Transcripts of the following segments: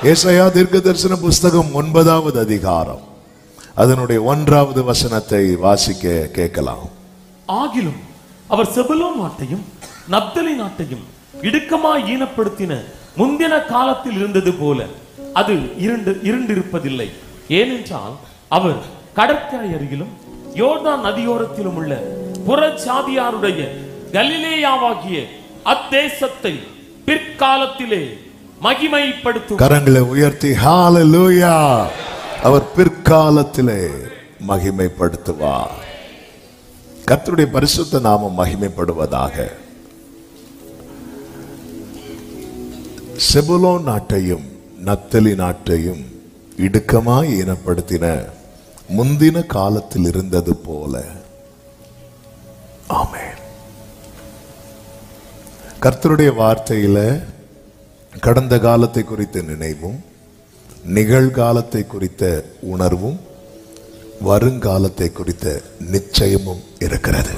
ஏசாயா தீர்க்கதரிசன புஸ்தகம் 9வது அதிகாரம் அதனுடைய 1வது வசனத்தை வாசிக்க கேட்கலாம். ஆகிலும் அவர் செபுலோன் நாட்டையும் நப்தலி நாட்டையும் இடுக்கமாய் ஈனப்படுத்தின முந்தின காலத்தில் இருந்தது போல அது இருண்டிருப்பதில்லை. ஏனென்றால் அவர் கடற்கரை அருகிலும் யோர்தான் நதியோரத்திலும் உள்ள புறஜாதியாருடைய கலிலேயாவாகிய அத்தேசத்தை பிற்காலத்திலே மகிமைப்படுத்தும். கரங்களை உயர்த்தி ஹalleluya. அவர் பிற்காலத்திலே மகிமைப்படுத்துவார். கர்த்தருடைய பரிசுத்த நாமம் மகிமைப்படுவதாக. செபுலோன் நாட்டையும் நப்தலி நாட்டையும் இடுக்கமாய் ஈனப்படுத்தின முந்தின காலத்தில் இருந்தது போல. ஆமென். கர்த்தருடைய வார்த்தையில கடந்த காலத்தை குறித்த நினைவும் நிகழ்காலத்தை குறித்த உணர்வும் வருங்காலத்தை குறித்த நிச்சயமும் இருக்கிறது.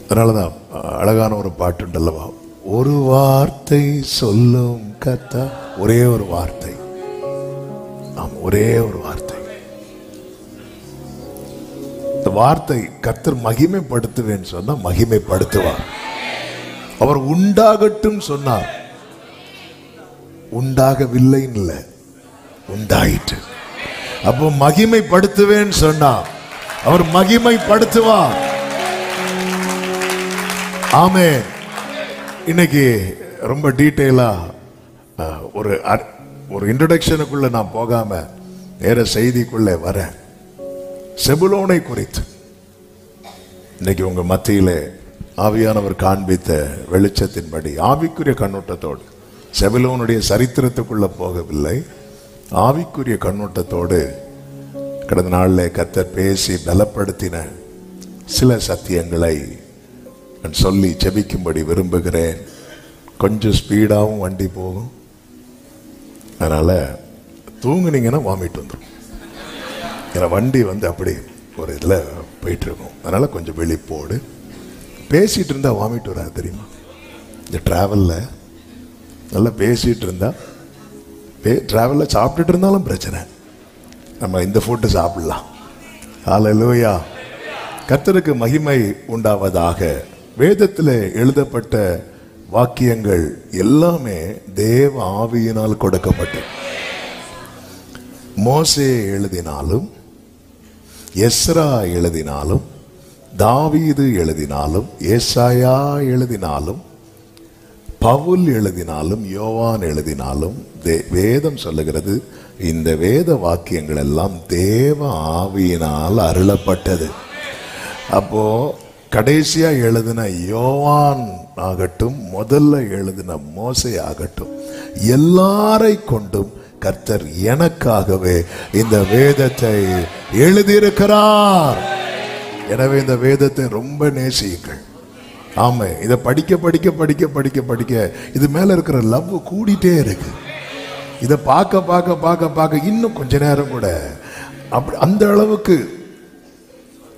அதனாலதான் அழகான ஒரு பாட்டுண்டல்லவா, ஒரு வார்த்தை சொல்லும் கர்த்தா. ஒரே ஒரு வார்த்தை, ஒரே ஒரு வார்த்தை. இந்த வார்த்தை கர்த்தர் மகிமைப்படுத்துவேன்னு சொன்னா மகிமைப்படுத்துவார். அவர் உண்டாகட்டும் சொன்னார், உண்டாகவில்லை இல்ல, உண்டாயிற்று. அப்போ மகிமைப்படுத்துவேன்னு சொன்னார், அவர் மகிமைப்படுத்துவார். ஆமென். இன்னைக்கு ரொம்ப டீட்டெயிலா ஒரு இன்ட்ரோடக்ஷனுக்குள்ள நான் போகாம நேர செய்திக்குள்ள வர செபுலோனை குறித்து இன்னைக்கு உங்க மத்தியில ஆவியானவர் காண்பித்த வெளிச்சத்தின்படி ஆவிக்குரிய கண்ணோட்டத்தோடு, செபுலோனுடைய சரித்திரத்துக்குள்ள போகவில்லை, ஆவிக்குரிய கண்ணோட்டத்தோடு கடந்த நாளில் கர்த்தர் பேசி பலப்படுத்தின சில சத்தியங்களை நான் சொல்லி ஜெபிக்கும்படி விரும்புகிறேன். கொஞ்சம் ஸ்பீடாகவும் வண்டி போகும், அதனால தூங்குனீங்கன்னா வாமிட் வந்துடும். ஏன்னா வண்டி அப்படி ஒரு இதில் போயிட்டு இருக்கும். அதனால கொஞ்சம் வெளிப்போடு. பேசிட்டு இருந்தா வாமிட் வராது தெரியுமா? இந்த டிராவலில் நல்லா பேசிட்டு இருந்தா, டிராவலில் சாப்பிட்டுட்டு இருந்தாலும் பிரச்சனை, நம்ம இந்த ஃபுட்டு சாப்பிடலாம். ஹல்லேலூயா. கர்த்தருக்கு மகிமை உண்டாவதாக. வேதத்தில் எழுதப்பட்ட வாக்கியங்கள் எல்லாமே தேவ ஆவியினால் கொடுக்கப்பட்டது. மோசே எழுதினாலும், எஸ்ரா எழுதினாலும், தாவீது எழுதினாலும், ஏசாயா எழுதினாலும், பவுல் எழுதினாலும், யோவான் எழுதினாலும், வேதம் சொல்லுகிறது இந்த வேத வாக்கியங்கள் எல்லாம் தேவ ஆவியினால் அருளப்பட்டது. அப்போ கடைசியா எழுதின யோவான் ஆகட்டும், முதல்ல எழுதின மோசே ஆகட்டும், எல்லாரை கொண்டும் கர்த்தர் எனக்காகவே இந்த வேதத்தை எழுதியிருக்கிறார். எனவே இந்த வேதத்தை ரொம்ப நேசியுங்கள். ஆமா, இதை படிக்க படிக்க படிக்க படிக்க படிக்க இது மேல இருக்கிற லவ் கூடிட்டே இருக்கு. இதை பார்க்க பார்க்க பார்க்க பார்க்க இன்னும் கொஞ்ச நேரம் கூட அப்படி அந்த அளவுக்கு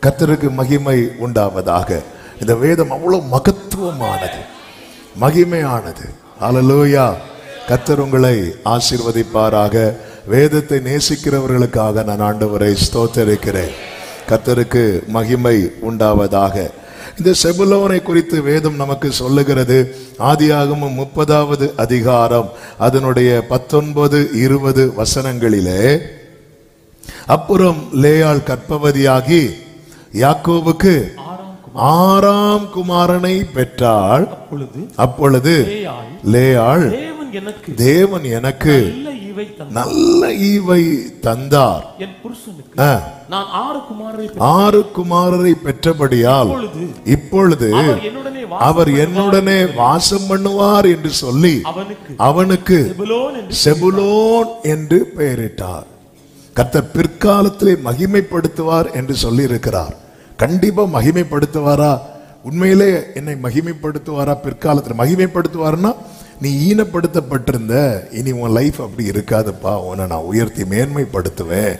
கர்த்தருக்கு மகிமை உண்டாவதாக. இந்த வேதம் அவ்வளவு மகத்துவமானது, மகிமையானது. ஹல்லேலூயா. கர்த்தர் உங்களை ஆசீர்வதிப்பாராக. வேதத்தை நேசிக்கிறவர்களுக்காக நான் ஆண்டவரை ஸ்தோத்திரிக்கிறேன். கர்த்தருக்கு மகிமை உண்டாவதாக. இந்த செபுலோனை குறித்து வேதம் நமக்கு சொல்லுகிறது. ஆதியாகமம் 30வது அதிகாரம் அதனுடைய 19, 20 வசனங்களிலே, அப்புறம் லேயாள் கர்ப்பவதியாகி யாக்கோபுக்கு 6ஆம் குமாரனை பெற்றாள். அப்பொழுது லேயாள், தேவன் எனக்கு நல்ல ஈவை தந்தார், என் புருஷனுக்கு நான் 6 குமாரரை பெற்றபடியால் இப்பொழுது அவர் என்னுடனே வாசம் பண்ணுவார் என்று சொல்லி அவனுக்கு செபுலோன் என்று பெயரிட்டார். கர்த்தர் பிற்காலத்திலே மகிமைப்படுத்துவார் என்று சொல்லி இருக்கிறார். கண்டிப்பா மகிமைப்படுத்துவாரா? உண்மையிலே என்னை மகிமைப்படுத்துவாரா? பிற்காலத்தில் மகிமைப்படுத்துவார்னா, நீ ஈனப்படுத்தப்பட்டிருந்த, இனி உன் லைஃப் அப்படி இருக்காதுப்பா, உன்னை நான் உயர்த்தி மேன்மைப்படுத்துவேன்.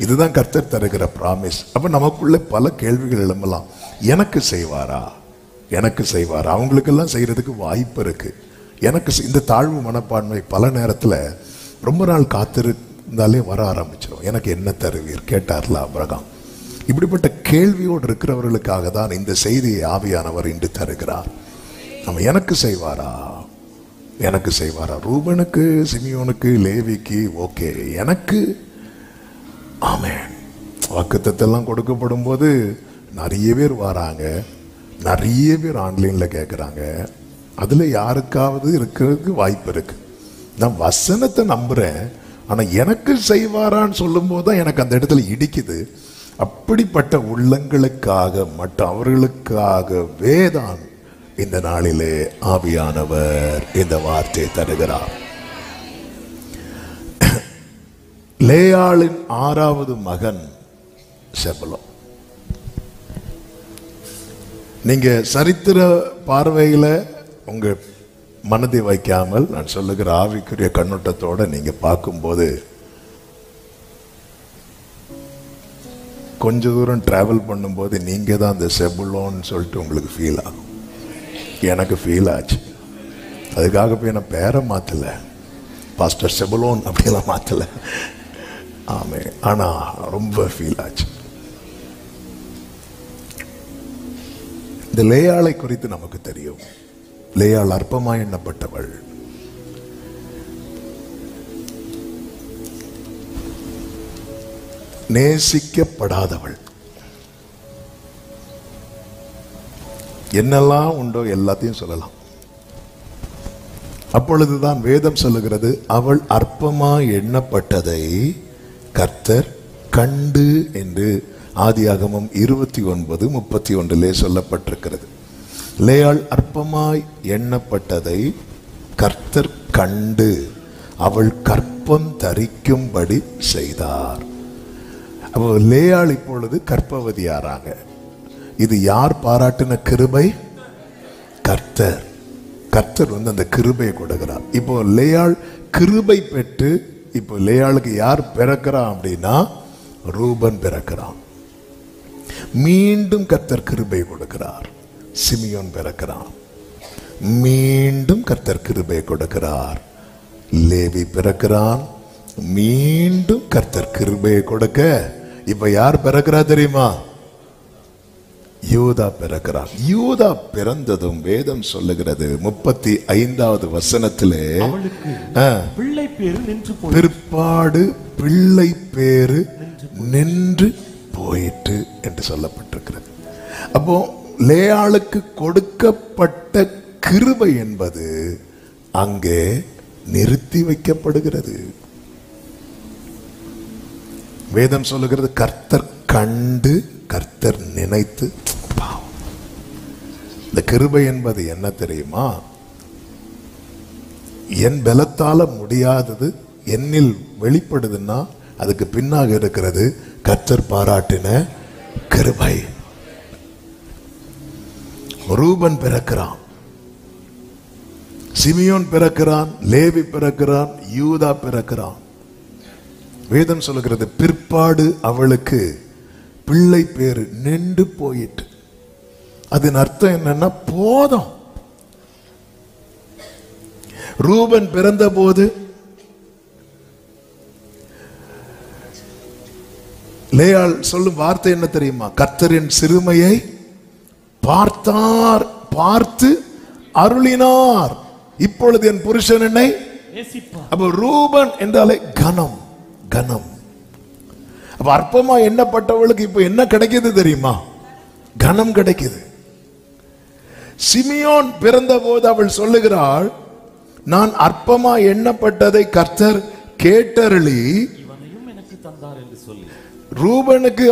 இதுதான் கர்த்தர் தருகிற பிராமிஸ். அப்ப நமக்குள்ள பல கேள்விகள் எழும்பலாம். எனக்கு செய்வாரா, எனக்கு செய்வாரா? அவங்களுக்கெல்லாம் செய்யறதுக்கு வாய்ப்பு இருக்கு. எனக்கு இந்த தாழ்வு மனப்பான்மை பல நேரத்தில் ரொம்ப நாள் காத்திருந்தாலே வர ஆரம்பிச்சிடும். எனக்கு என்ன தருவீர் கேட்டார்ல ஆபிரகாம். இப்படிப்பட்ட கேள்வியோடு இருக்கிறவர்களுக்காக தான் இந்த செய்தியை ஆவியானவர் இன்று தருகிறார். நம்ம எனக்கு செய்வாரா, எனக்கு செய்வாரா? ரூபனுக்கு, சிமியோனுக்கு, லேவிக்கு ஓகே, எனக்கு ஆமென். வாக்குத்தத்தெல்லாம் கொடுக்கப்படும் போது நிறைய பேர் வராங்க, நிறைய பேர் ஆன்லைன்ல கேட்குறாங்க. அதுல யாருக்காவது இருக்கிறதுக்கு வாய்ப்பு இருக்கு. நான் வசனத்தை நம்புறேன், ஆனா எனக்கு செய்வாரான்னு சொல்லும் போது தான் எனக்கு அந்த இடத்துல இடிக்குது. அப்படிப்பட்ட உள்ளங்களுக்காக மட்டும் அவர்களுக்காகவே தான் இந்த நாளிலே ஆவியானவர் இந்த வார்த்தையை தருகிறார். லேயாளின் 6வது மகன் செபுலோன். நீங்க சரித்திர பார்வையில உங்க மனதை வைக்காமல் நான் சொல்லுகிற ஆவிக்குரிய கண்ணோட்டத்தோட நீங்க பார்க்கும்போது கொஞ்ச தூரம் டிராவல் பண்ணும்போது நீங்க தான் அந்த செபுலோன்னு சொல்லிட்டு உங்களுக்கு ஃபீல் ஆகும். எனக்கு ஃபீல் ஆச்சு. அதுக்காக போய் நான் பேரை மாத்தல, பாஸ்டர் செபுலோன் அப்படியெல்லாம் மாத்தல. ஆமே, ஆனா ரொம்ப ஃபீல் ஆச்சு. இந்த லேயாளை குறித்து நமக்கு தெரியும். லேயாள் அற்பமாய் எண்ணப்பட்டவள். நேசிக்கப்படாதவள். என்னெல்லாம் உண்டோ எல்லாத்தையும் சொல்லலாம். அப்பொழுதுதான் வேதம் சொல்லுகிறது, அவள் அற்பமாய் எண்ணப்பட்டதை கர்த்தர் கண்டு என்று ஆதியாகமம் 29:31 சொல்லப்பட்டிருக்கிறது. லேயாள் அற்பமாய் எண்ணப்பட்டதை கர்த்தர் கண்டு அவள் கற்பம் தரிக்கும்படி செய்தார். அப்போ லேயாள் இப்பொழுது கர்ப்பவதியாராங்க. இது யார் பாராட்டின கிருபை? கர்த்தர். கர்த்தர் அந்த கிருபையை கொடுக்கிறார். இப்போ லேயாள் கிருபை பெற்று, இப்போ லேயாளுக்கு யார் பிறக்கிறான் அப்படின்னா ரூபன் பிறக்கிறான். மீண்டும் கர்த்தர் கிருபை கொடுக்கிறார். சிமியோன் பிறக்கிறான். மீண்டும் கர்த்தர் கிருபை கொடுக்கிறார். லேவி பிறக்கிறான். மீண்டும் கர்த்தர் கிருபை கொடுக்க இப்ப யார் பிறக்கிறா தெரியுமா? யூதா பிறக்கிறான். யூதா பிறந்ததும் வேதம் சொல்லுகிறது 35வது வசனத்திலே பிள்ளை பேரு நின்று போயிற்று. பிற்பாடு பிள்ளை பேரு நின்று போயிற்று என்று சொல்லப்பட்டிருக்கிறது. அப்போ லேயாளுக்கு கொடுக்கப்பட்ட கிருபை என்பது அங்கே நிறுத்தி வைக்கப்படுகிறது. வேதம் சொல்லுகிறது, கர்த்தர் கண்டு கர்த்தர் நினைத்து. இந்த கிருபை என்பது என்ன தெரியுமா? என் பலத்தால முடியாதது என்னில் வெளிப்படுதுன்னா அதுக்கு பின்னாக இருக்கிறது கர்த்தர் பாராட்டின கிருபை. ரூபன் பிறக்கிறான், சிமியோன் பிறக்கிறான், லேவி பிறக்கிறான், யூதா பிறக்கிறான். வேதம் சொல்லுகிறது, பிற்பாடு அவளுக்கு பிள்ளை பேரு நின்று போயிட்டு. அதன் அர்த்தம் என்னன்னா போதும். ரூபன் பிறந்த போது லேயாள் சொல்லும் வார்த்தை என்ன தெரியுமா? கர்த்தரின் சிறுமையை பார்த்தார், பார்த்து அருளினார். இப்பொழுது என் புருஷன் என்னை நேசிப்பார். அப்ப ரூபன் என்றாலே கனம், கனம். அப்ப அற்பமா எண்ணப்பட்டவளுக்கு இப்ப என்ன கிடைக்குது தெரியுமா? கனம் கிடைக்குது. சிமியோன் பிறந்த போது அவள் சொல்லுகிறாள், நான் அற்பமா எண்ணப்பட்டதை கர்த்தர் கேட்டருளி இவனையும் எனக்கு தந்தார் என்று சொல்லி. ரூபனுக்கு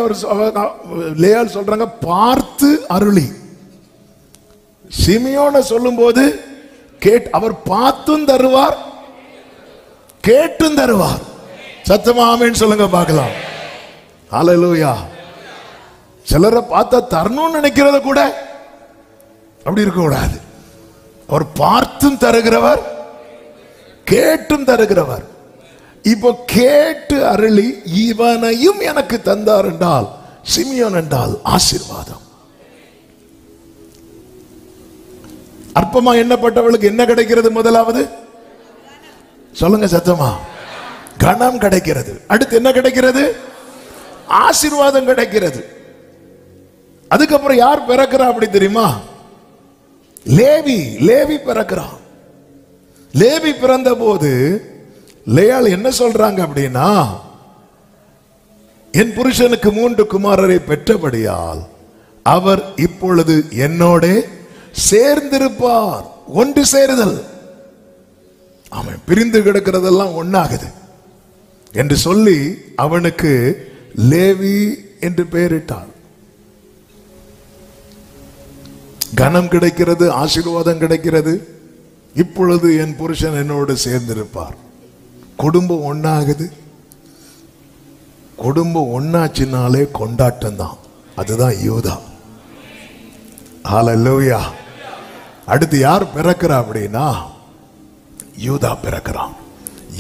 லேயாள் சொல்றாங்க பார்த்து அருளி. சிமியோனை சொல்லும் போது அவர் பார்த்தும் தருவார், கேட்டும் தருவார். சத்தமா ஆமென் சொல்லுங்க பார்க்கலாம். ஹல்லேலூயா. சிலரை பார்த்தா தரணும்னு நினைக்கிறத கூட அப்படி இருக்க கூடாது. அவர் பார்த்தும் தருகிறவர், கேட்டும் தருகிறவர். இப்போ கேட்டு அருளி இவனையும் எனக்கு தந்தார் என்றால் சிமியோன் என்றால் ஆசீர்வாதம். அற்பமா எண்ணப்பட்டவளுக்கு என்ன கிடைக்கிறது? முதலாவது சொல்லுங்க சத்தமா, கனம் கிடைக்கிறது. அடுத்து என்ன கிடைக்கிறது? ஆசீர்வாதம் கிடைக்கிறது. அதுக்கப்புறம் யார் பிறக்கிறா அப்படி தெரியுமா? லேவி பிறக்கிறான். லேவி பிறந்த போது லேயாள் என்ன சொல்றாங்க அப்படின்னா, என் புருஷனுக்கு 3 குமாரரை பெற்றபடியால் அவர் இப்பொழுது என்னோட சேர்ந்திருப்பார். ஒன்று சேருதல். அவன் பிரிந்து கிடக்கிறதெல்லாம் ஒன்னாகுது என்று சொல்லி அவனுக்கு லேவி என்று பெயரிட்டார். கனம் கிடைக்கிறது, ஆசீர்வாதம் கிடைக்கிறது. இப்பொழுது என் புருஷன் என்னோடு சேர்ந்திருப்பார். குடும்பம் ஒன்னாகுது. குடும்பம் ஒன்னாச்சினாலே கொண்டாட்டம் தான். அதுதான் யூதா. ஹல்லேலூயா. அடுத்து யார் பிறக்கிறா அப்படின்னா, யூதா பிறக்கிறான்.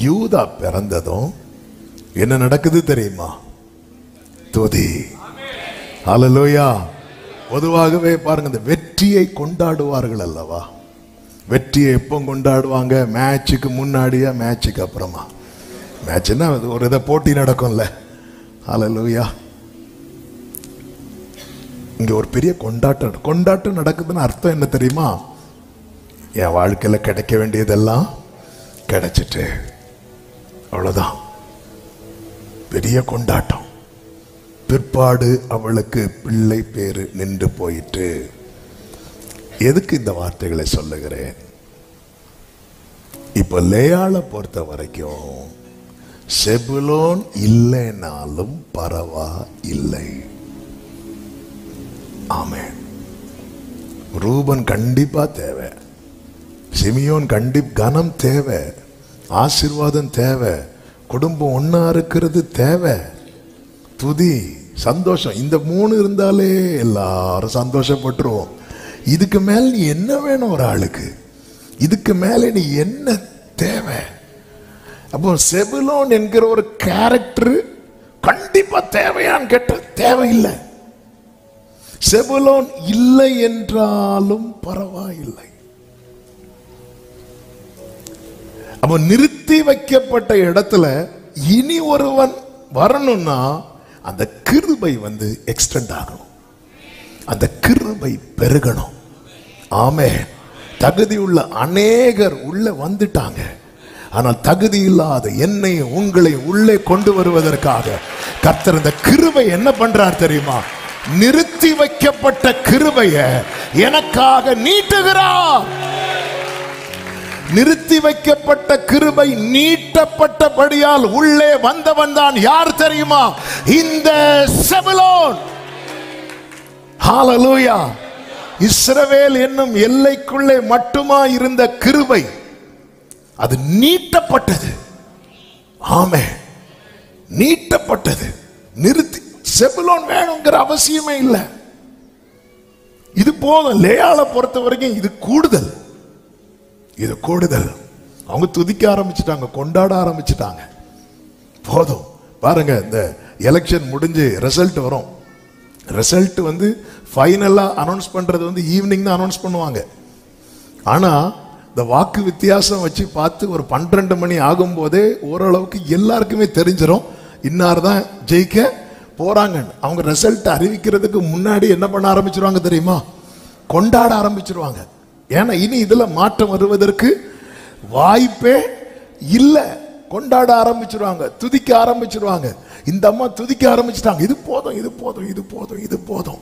யூதா பிறந்ததும் என்ன நடக்குது தெரியுமா? துதி. ஹல்லேலூயா. பொதுவாகவே பாருங்க, இந்த வெற்றியை கொண்டாடுவார்கள் அல்லவா? வெற்றியை எப்போ கொண்டாடுவாங்க? மேட்சுக்கு முன்னாடியா, மேட்சுக்கு அப்புறமா? மேட்ச்னா ஒரு இதை போட்டி நடக்கும்ல. ஹல்லேலூயா. இங்க ஒரு பெரிய கொண்டாட்டம் நடக்குதுன்னு அர்த்தம் என்ன தெரியுமா? என் வாழ்க்கையில கிடைக்க வேண்டியதெல்லாம் கிடைச்சிட்டு, அவ்வளவுதான். பெரிய கொண்டாட்டம். பிற்பாடு அவளுக்கு பிள்ளை பேரு நின்று போயிட்டு. எதுக்கு இந்த வார்த்தைகளை சொல்லுகிறேன்? இப்ப லேயாளை பொறுத்த வரைக்கும் செபுலோன் இல்லைனாலும் பரவாயில்லை. ஆமென். ரூபன் கண்டிப்பா தேவை, சிமியோன் கனம் தேவை, ஆசீர்வாதம் தேவை, குடும்பம் ஒன்னா இருக்கிறது தேவை, துதி, சந்தோஷம். இந்த 3 இருந்தாலே எல்லாரும் சந்தோஷப்பட்டுருவோம். இதுக்கு மேல நீ என்ன வேணும் ஒரு ஆளுக்கு? இதுக்கு மேல நீ என்ன தேவை? அப்போ செபுலோன் என்கிற ஒரு கேரக்டர் கண்டிப்பா தேவையான்னு கேட்ட தேவையில்லை. செபுலோன் இல்லை என்றாலும் பரவாயில்லை. அப்போ நிறுத்தி வைக்கப்பட்ட இடத்துல இனி ஒருவன் வரணும்னா அந்த கிருபை எக்ஸ்டெண்ட் ஆகணும், அந்த கிருபை பெருகணும். ஆமென். தகுதி உள்ள அநேகர் உள்ள வந்துட்டாங்க. ஆனால் தகுதி இல்லாத என்னை உங்களை உள்ளே கொண்டு வருவதற்காக கர்த்தர் இந்த கிருபை என்ன பண்றார் தெரியுமா? நிறுத்தி வைக்கப்பட்ட கிருபையை எனக்காக நீட்டுகிறார். நிறுத்தி வைக்கப்பட்ட கிருபை நீட்டப்பட்டபடியால் உள்ளே வந்தவன் தான் யார் தெரியுமா? இந்த செபுலோன். ஹல்லேலூயா. இஸ்ரவேல் என்னும் எல்லைக்குள்ளே மட்டுமா இருந்த கிருபை அது நீட்டப்பட்டது. ஆமென். நீட்டப்பட்டது. நிறுத்தி செபுலோன் வேணுங்கிற அவசியமே இல்லை. இது போதும். லேயாளை பொறுத்த வரைக்கும் இது கூடுதல், இது கூடுதல். அவங்க துதிக்க ஆரம்பிச்சுட்டாங்க, கொண்டாட ஆரம்பிச்சுட்டாங்க. போதும். பாருங்க, இந்த எலெக்ஷன் முடிஞ்சு ரிசல்ட் வரும். ரிசல்ட் ஃபைனலா அனௌன்ஸ் பண்றது ஈவினிங் தான் அனௌன்ஸ் பண்ணுவாங்க. ஆனா இந்த வாக்கு வித்தியாசம் வச்சு பார்த்து ஒரு 12 மணி ஆகும் போதே ஓரளவுக்கு எல்லாருக்குமே தெரிஞ்சிடும் இன்னார் தான் ஜெயிக்க போறாங்கன்னு. அவங்க ரிசல்ட் அறிவிக்கிறதுக்கு முன்னாடி என்ன பண்ண ஆரம்பிச்சிருவாங்க தெரியுமா? கொண்டாட ஆரம்பிச்சிருவாங்க. ஏன்னா இனி இதுல மாற்றம் வருவதற்கு வாய்ப்பே இல்லை. கொண்டாட ஆரம்பிச்சிருவாங்க, துதிக்க ஆரம்பிச்சிருவாங்க. இந்த அம்மா துதிக்க ஆரம்பிச்சிட்டாங்க. இது போதும், இது போதும், இது போதும், இது போதும்.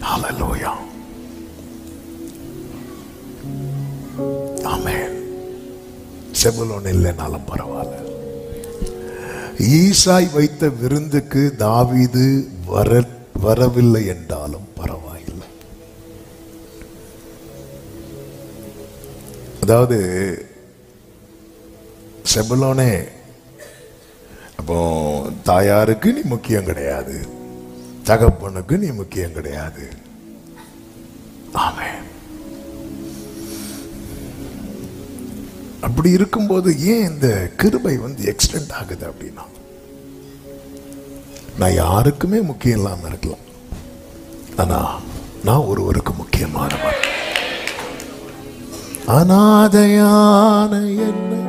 ஹல்லேலூயா. ஆமென். செபுலோன் இல்லைனாலும் பரவாயில்ல. ஈசாய் வைத்த விருந்துக்கு தாவீது வரவில்லை என்றாலும் பரவாயில்லை. அதாவது செபுலோனே, அப்போ தாயாருக்கு நீ முக்கியம் கிடையாது, தகப்பனுக்கு நீ முக்கியம் கிடையாது. ஆமென். அப்படி இருக்கும்போது ஏன் இந்த கிருபை எக்ஸ்டெண்ட் ஆகுது அப்படின்னா, நான் யாருக்குமே முக்கியம் இல்லாம இருக்கலாம், ஆனா நான் ஒருவருக்கு முக்கியமானவன். அநாதையான என்னை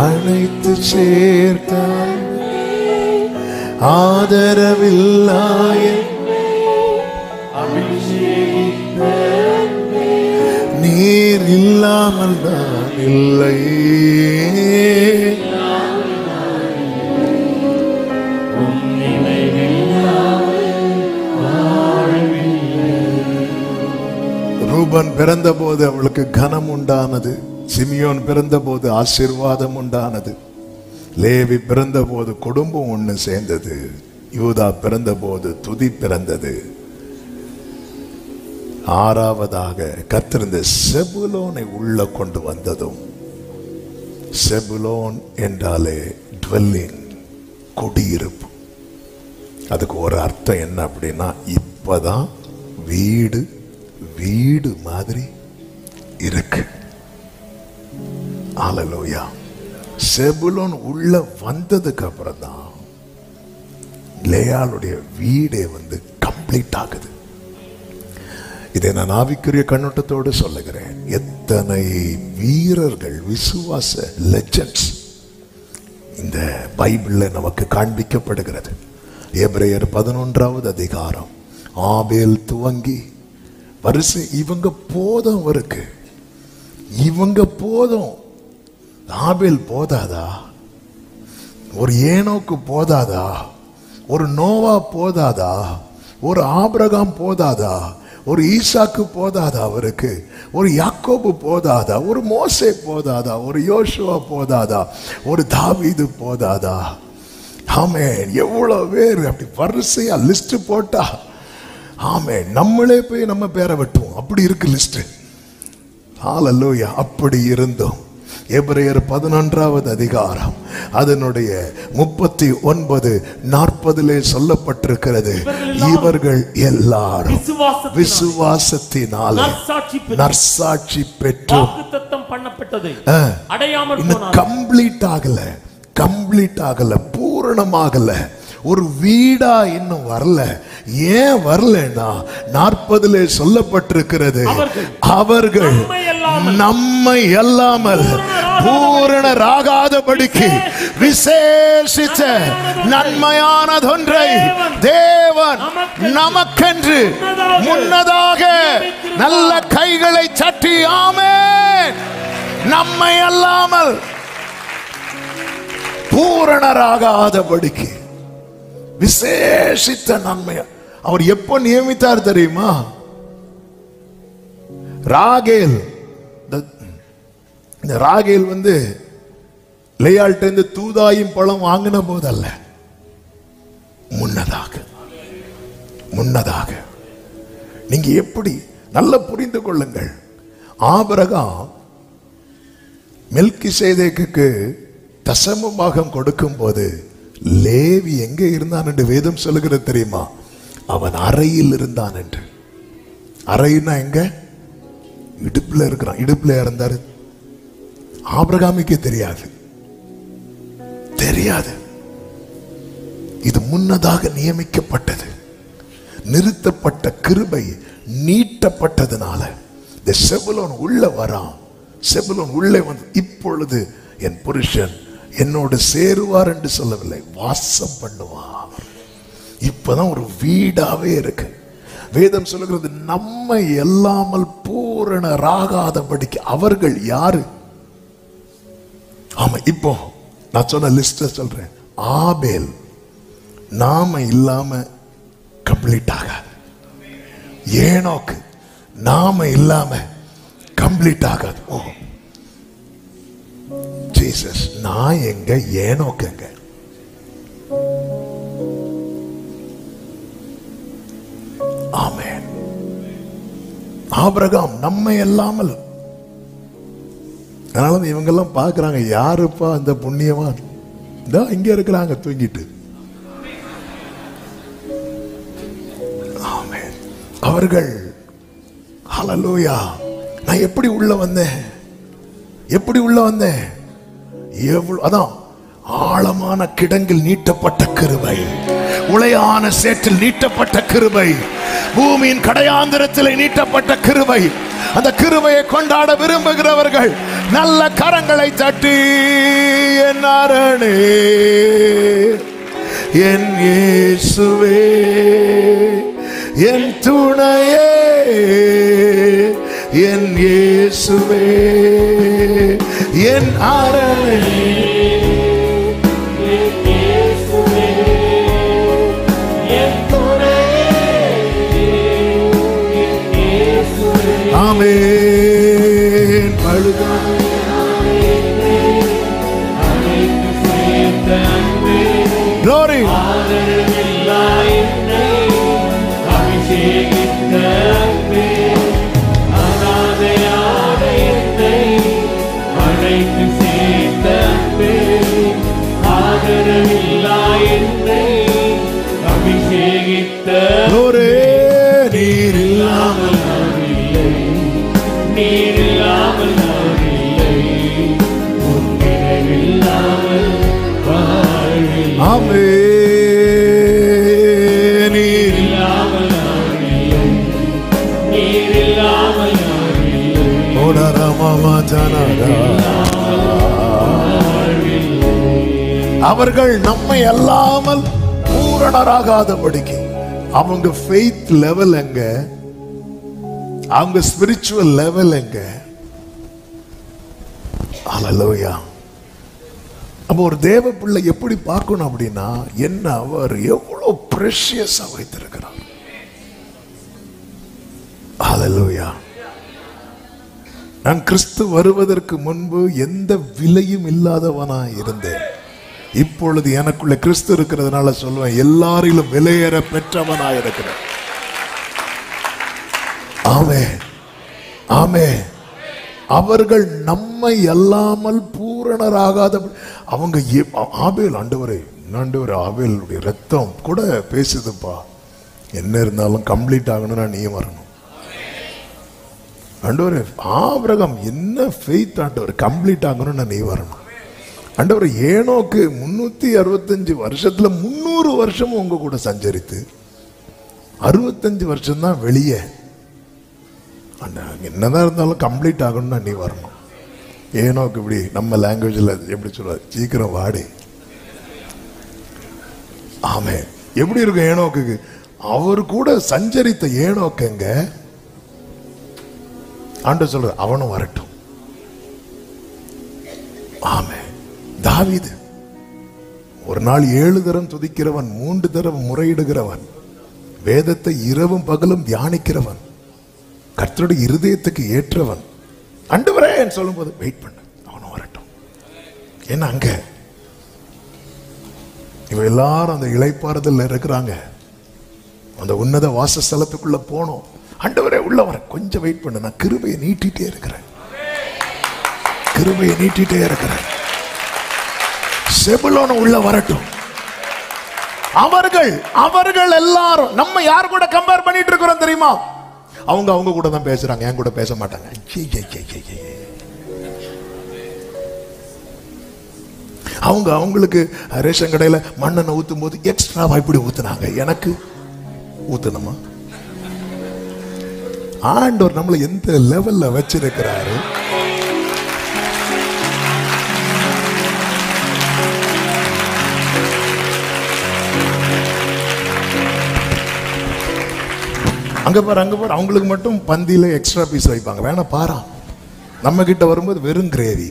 அழைத்து சேர்த்தார். ஆதரவில்லா நீர் இல்லாமல் நான் இல்லை. ரூபன் பிறந்த போது அவளுக்கு கனம் உண்டானது. சிமியோன் பிறந்த போது ஆசீர்வாதம் உண்டானது. லேவி பிறந்த போது குடும்பம் ஒண்ணு சேர்ந்தது. யூதா பிறந்த போது துதி பிறந்தது. ஆறாவதாக கர்த்தர் இந்த செபுலோனை உள்ள கொண்டு வந்ததும், செபுலோன் என்றாலே டுவெல்லிங், குடியிருப்பு. அதுக்கு ஒரு அர்த்தம் என்ன அப்படின்னா, இப்பதான் வீடு வீடு மாதிரி இருக்கு. ஹல்லேலூயா. செபுலோன் உள்ள வந்ததுக்கு அப்புறம் தான் லேயாளுடைய வீடே கம்ப்ளீட் ஆகுது. இதை நான் ஆவிக்குரிய கண்ணோட்டத்தோடு சொல்லுகிறேன். எத்தனை வீரர்கள், விசுவாச லெஜெண்ட்ஸ் இந்த பைபிள்ல நமக்கு காண்பிக்கப்படுகிறது. எபிரேயர் 11வது அதிகாரம் ஆபேல் துவங்கி வரிசை இவங்க போதும் இருக்கு. இவங்க போதும். ஆபேல் போதாதா? ஒரு ஏனோக்கு போதாதா? ஒரு நோவா போதாதா? ஒரு ஆபிரகாம் போதாதா? ஒரு ஈசாக்கு போதாதா? அவருக்கு ஒரு யாக்கோபு போதாதா? ஒரு மோசே போதாதா? ஒரு யோசுவா போதாதா? ஒரு தாவீது போதாதா? ஆமென். எவ்வளவு பேர் அப்படி வரிசையா லிஸ்ட் போட்டா, ஆமென், நம்மளே போய் நம்ம பேரை வெட்டுவோம். அப்படி இருக்கு லிஸ்ட். ஹல்லேலூயா. அப்படி இருந்தோம். எபிரேயர் 11வது அதிகாரம் அதனுடைய 39-40 சொல்லப்பட்டிருக்கிறது. இவர்கள் எல்லாரும் விசுவாசத்தினாலே நற்சாட்சி பெற்று கம்ப்ளீட் ஆகல, பூரணமாகல, ஒரு வீடா இன்னும் வரல. ஏன் வரலன்னா 40 சொல்லப்பட்டிருக்கிறது, அவர்கள் நம்மை அல்லாமல் பூரணராகாதபடிக்கு விசேஷித்த நன்மையானதொன்றை தேவன் நமக்கென்று முன்னதாக நல்ல கைகளை சட்டி, ஆமென், நம்மை அல்லாமல் பூரணராகாதபடிக்கு விசேஷித்த நன்மை அவர் எப்ப நியமித்தார் தெரியுமா? ராகேல், இந்த ராகேல் லேயாள்கிட்ட இருந்து தூதாயும் பழம் வாங்கின போதல்ல, முன்னதாக. நீங்க எப்படி நல்லா புரிந்து கொள்ளுங்கள். ஆபிரகாம் மெல்கிசேதேக்குக்கு தசம பாகம் கொடுக்கும் போது லேவி எங்க இருந்தான் என்று வேதம் சொல்லுகிறது தெரியுமா? அவன் அறையில் இருந்தான் என்று. அறைன்னா எங்க? இடுப்புல இருக்கிறான். இடுப்புல இருந்தாரு. ஆபிரகாமுக்கே தெரியாது. இது முன்னதாக நியமிக்கப்பட்டது. நிறுத்தப்பட்ட கிருபை நீட்டப்பட்டதுனால இந்த செபுலோன் உள்ள வரான். செபுலோன் உள்ளே இப்பொழுது என் புருஷன் என்னோடு சேருவார் என்று சொல்லவில்லை, வாசம் பண்ணுவார். இப்பதான் ஒரு வீடாவே இருக்கு. வேதம் சொல்லுகிறது, நம்மை எல்லாமல் பூரணராகாதபடிக்கு அவர்கள் யாரு? ஆமா, இப்போ நான் சொன்ன லிஸ்ட சொல்றேன். ஆபேல் நாம இல்லாம கம்ப்ளீட் ஆகாது. ஏனோக்கு நாம இல்லாம கம்ப்ளீட் ஆகாது. ஓ ஜீசஸ், நான் எங்க, ஏனோக்கு எங்க? ஆமென். ஆபிரகாம் நம்மை இல்லாமல். அதனால இவங்கெல்லாம் பார்க்கறாங்க, யாருப்பா அந்த புண்ணியவான்? இங்க இருக்கிறாங்க தூங்கிட்டு. ஆமென். அவர்கள் ஹல்லேலூயா. நான் எப்படி உள்ள வந்தேன்? எவ்வளவு, அதான் ஆழமான கிடங்கில் நீட்டப்பட்ட கிருபை, உளையான சேற்றில் நீட்டப்பட்ட கிருபை, பூமியின் கடையாந்திரத்தில் நீட்டப்பட்ட கிருபை, அந்த கிருபையை கொண்டாட விரும்புகிறவர்கள் நல்ல கரங்களை தட்டி, என் அரணே, என் இயேசுவே, என் துணையே, என் இயேசுவே, என் அரணே, ஆமென். Glory. Glory. அவர்கள் நம்மை அல்லாமல் பூரணராகாதபடிக்கு அவங்க ஃபெய்த் லெவல் எங்க, அவங்க ஸ்பிரிச்சுவல் லெவல் எங்க? ஹல்லேலூயா. அப்ப ஒரு தேவ பிள்ளை எப்படி பார்க்கணும் அப்படின்னா, என்ன அவர் எவ்வளவு பிரஷியஸா வைத்திருக்கிறார். ஹல்லேலூயா. நான் கிறிஸ்து வருவதற்கு முன்பு எந்த விலையும் இல்லாதவனா இருந்தேன். இப்பொழுது எனக்குள்ள கிறிஸ்து இருக்கிறதுனால சொல்லுவேன், எல்லாரிலும் விலையேற பெற்றவனா இருக்கிறேன். ஆமென், ஆமென். அவர்கள் நம்மை அல்லாமல் பூரணராகாத அவங்க ஆபேல், ஆண்டவரே ஆபேலுடைய ரத்தம் கூட பேசுதுப்பா, என்ன இருந்தாலும் கம்ப்ளீட் ஆகணும்னா நீ வரணும். ஆண்டவரே ஆபிரகாம் என்ன ஃபெய்த், ஆண்டவர் கம்ப்ளீட் ஆகணும்னா நீ வரணும். ஆண்டவர் ஏனோக்கு 365 வருஷத்துல 300 வருஷமும் உங்க கூட சஞ்சரித்து 65 வருஷம் தான் வெளியே. என்னதான் இருந்தாலும் கம்ப்ளீட் ஆகணும்னா நீ வரணும். ஏனோக்கு இப்படி நம்ம லாங்குவேஜ்ல எப்படி சொல்றாரு, சீக்கிரம் வாடி. ஆமே, எப்படி இருக்கும் ஏனோக்கு? அவர் கூட சஞ்சரித்த ஏனோக்குங்க ஆண்டவர் சொல்ற அவனும் வரட்டும். ஆமே. தாவீது ஒரு நாள் 7 தரம் துதிக்கிறவன், 3 தரம் முறையிடுகிறவன், வேதத்தை இரவும் பகலும் தியானிக்கிறவன், கர்த்தருடைய இருதயத்துக்கு ஏற்றவன். ஆண்டவரே சொல்லும் போது வெயிட் பண்ண, அவனும் வரட்டும். ஏன்னா அங்க இவ எல்லாரும் அந்த இளைப்பாறுதல் இருக்கிறாங்க. அந்த உன்னத வாசஸ்தலத்துக்குள்ள போனோம். ஆண்டவரே உள்ள வர, கொஞ்சம் வெயிட் பண்ண, நான் கிருபையை நீட்டிட்டே இருக்கிறேன், கிருபையை நீட்டிட்டே இருக்கிறேன். செபுலோன் உள்ள வரட்டும். அவர்கள் எல்லாரும் நம்ம யார் கூட கம்பேர் பண்ணிட்டு இருக்கிறோம் தெரியுமா? அவங்க கூட தான் பேசுறாங்க, என் கூட பேச மாட்டாங்க. அவங்களுக்கு ரேஷன் கடையில மண்ணெண்ணெய் ஊத்தும் போது எக்ஸ்ட்ராவா இப்படி ஊத்துனாங்க, எனக்கு ஊத்தணுமா? ஆண்டவர் நம்மளை எந்த லெவல்ல வச்சிருக்கிறாரு. அங்க பாரு, அவங்களுக்கு மட்டும் பந்தியில எக்ஸ்ட்ரா பீஸ் வைப்பாங்க. வேணா பாரா, நம்ம கிட்ட வரும்போது வெறும் கிரேவி.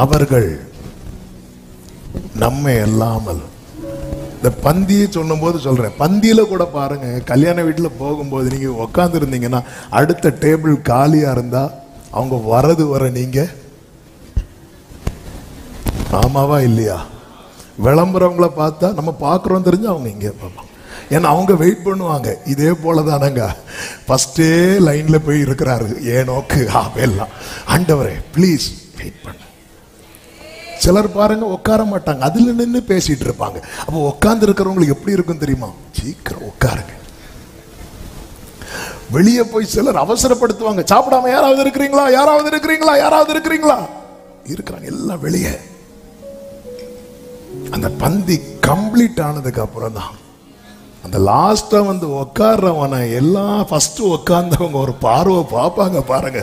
அவர்கள் நம்மை அல்லாமல், இந்த பந்தியை சொல்லும் போது சொல்றேன், பந்தியில கூட பாருங்க, கல்யாண வீட்டுல போகும்போது நீங்க உட்கார்ந்து இருந்தீங்கன்னா அடுத்த டேபிள் காலியா இருந்தா அவங்க வரது வர நீங்க ஆமாவா இல்லையா? விளம்பரவங்களை பார்த்தா நம்ம பார்க்குறோம் தெரிஞ்சு அவங்க இங்கே பார்ப்பாங்க. ஏன்னா அவங்க வெயிட் பண்ணுவாங்க. இதே போல தானங்க ஃபர்ஸ்டே லைன்ல போய் இருக்கிறாரு ஏனோக்கு ஆபேல்லாம். ஆண்டவரே ப்ளீஸ் வெயிட் பண்ண. சிலர் பாருங்க உட்கார மாட்டாங்க, அதுல நின்று பேசிட்டு இருப்பாங்க. அப்போ உட்கார்ந்து இருக்கிறவங்களுக்கு எப்படி இருக்கும் தெரியுமா? சீக்கிரம் உட்காருங்க. வெளியே போய் சிலர் அவசரப்படுத்துவாங்க, சாப்பிடாம யாராவது இருக்கிறீங்களா, யாராவது இருக்கிறீங்களா, யாராவது இருக்கிறீங்களா, இருக்கிறாங்க எல்லாம் வெளியே. அந்த பந்தி கம்ப்ளீட் ஆனதுக்கு அப்புறம் தான் அந்த லாஸ்டா வந்து உட்கார்றவனை எல்லாம் ஃபர்ஸ்ட் உட்கார்ந்தவங்க ஒரு பார்வை பார்ப்பாங்க பாருங்க,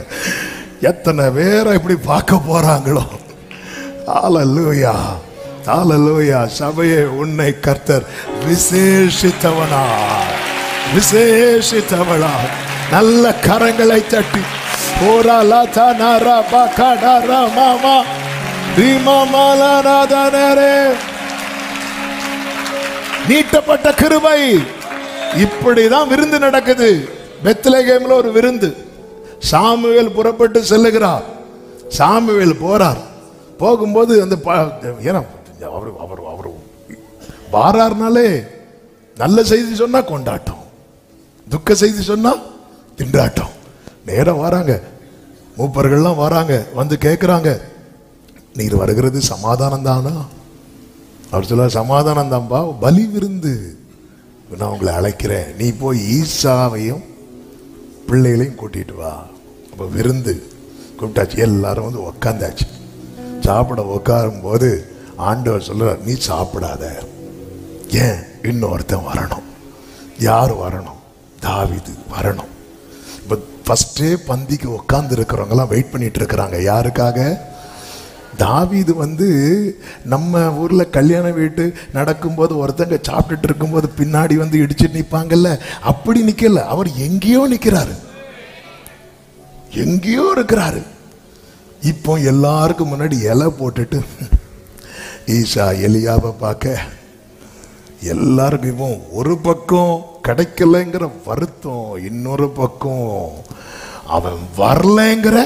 எத்தனை பேரை இப்படி பார்க்க போறாங்களோ. ஹல்லேலூயா, ஹல்லேலூயா. சபையே, உன்னை கர்த்தர் விசேஷித்தவனா, விசேஷித்தவளா. நல்ல கரங்களை தட்டி ஓரா லாதா நாரா பகடரா மாமா ரீமா மாலாராதனரே. நீட்டப்பட்ட கிருபை. இப்படிதான் விருந்து நடக்குது. பெத்லகேம்ல ஒரு விருந்து. சாமுவேல் புறப்பட்டு செல்லுகிறார். சாமுவேல் போறார். போகும்போது அந்த அவர் வாரார்னாலே நல்ல செய்தி சொன்னா கொண்டாட்டம், துக்க செய்தி சொன்னா திண்டாட்டம். நேரம் வராங்க, மூப்பர்கள்லாம் வராங்க, வந்து கேட்கிறாங்க, நீர் வருகிறது சமாதானம் தானா? அவர் சொல்ல, சமாதானம் தான்பா, பலி விருந்து நான் உங்களை அழைக்கிறேன், நீ போய் ஈசாவையும் பிள்ளைகளையும் கூட்டிட்டு வா. அப்போ விருந்து கூப்பிட்டாச்சு. எல்லாரும் வந்து உக்காந்தாச்சு. சாப்பிட உட்காரும் போது ஆண்டவர் சொல்றார், நீ சாப்பிடாத, ஏன் இன்னொருத்தன் வரணும். யார் வரணும்? தாவீது வரணும். இப்போ ஃபர்ஸ்டே பந்திக்கு உட்கார்ந்து இருக்கிறவங்கலாம் வெயிட் பண்ணிட்டு இருக்கிறாங்க. யாருக்காக? தாவீது வந்து நம்ம ஊர்ல கல்யாண வீட்டு நடக்கும்போது ஒருத்தங்க சாப்பிட்டுட்டு இருக்கும்போது பின்னாடி வந்து இடிச்சுட்டு நிற்பாங்கல்ல, அப்படி நிக்கல. அவர் எங்கேயோ நிக்கிறாரு, எங்கேயோ இருக்கிறாரு. இப்போ எல்லாருக்கும் முன்னாடி இலை போட்டுட்டு ஈசா எலியாவை பார்க்க எல்லாருக்கும் இப்போ ஒரு பக்கம் கிடைக்கலைங்கிற வருத்தம், இன்னொரு பக்கம் அவன் வரலைங்கிற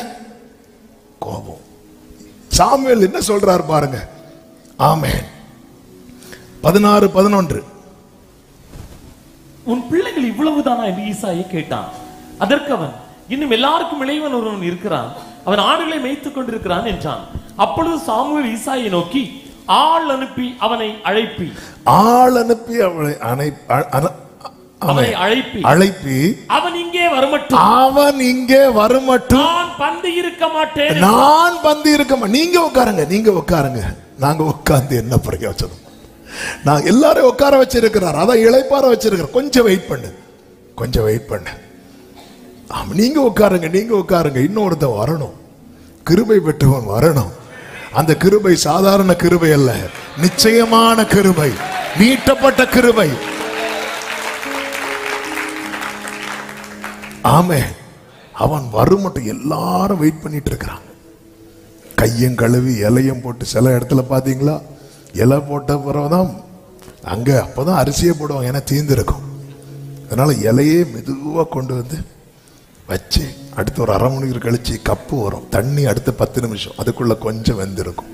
கோபம். சாமுவேல் என்ன சொல்றாரு பாருங்க. ஆமென். 16:11. உன் பிள்ளைகள் இவ்வளவுதானா என்று ஈசாயை கேட்டான். அதற்கு அவன், இன்னும் எல்லாருக்கும் இளையவன் ஒருவன் இருக்கிறான், அவன் ஆடுகளை மேய்த்துக் கொண்டிருக்கிறான் என்றான். அப்பொழுது சாமுவேல் ஈசாயை நோக்கி, ஆள் அனுப்பி அவனை அழைப்பி, ஆள் அனுப்பி அவனை அழைப்பி அவன் இங்கே வரமட்டும், அவன் இங்கே வரமட்டும், நான் பந்தி இருக்க மாட்டேன், நான் பந்தி இருக்க மாட்டேன். நீங்க உட்காருங்க, நீங்க உட்காருங்க. நாங்க உட்கார்ந்து என்ன பிரயோஜனம்? நான் எல்லாரும் உட்கார வச்சிருக்கிறார், அதான் இளைப்பார வச்சிருக்கிறேன். கொஞ்சம் வெயிட் பண்ணு, கொஞ்சம் வெயிட் பண்ணு. நீங்க உட்காருங்க, நீங்க உட்காருங்க. இன்னொருத்தன் வரணும், கிருபை பெற்றவன் வரணும். அந்த கிருபை சாதாரண கிருபை அல்ல, நிச்சயமான கிருபை, நீட்டப்பட்ட கிருபை. ஆமே. அவன் வரும் மட்டும் எல்லாரும் வெயிட் பண்ணிட்டு இருக்கிறாங்க. கையும் கழுவி இலையும் போட்டு, சில இடத்துல பாத்தீங்களா இலை போட்ட பிறகுதான் அங்க அப்பதான் அரிசியை போடுவாங்க, ஏன்னா தீர்ந்திருக்கும். அதனால இலையே மெதுவா கொண்டு வந்து வச்சு அடுத்து ஒரு 1/2 மணி நேரம் கழிச்சு கப்பு வரும் தண்ணி, அடுத்த 10 நிமிஷம் அதுக்குள்ள கொஞ்சம் வெந்திருக்கும்.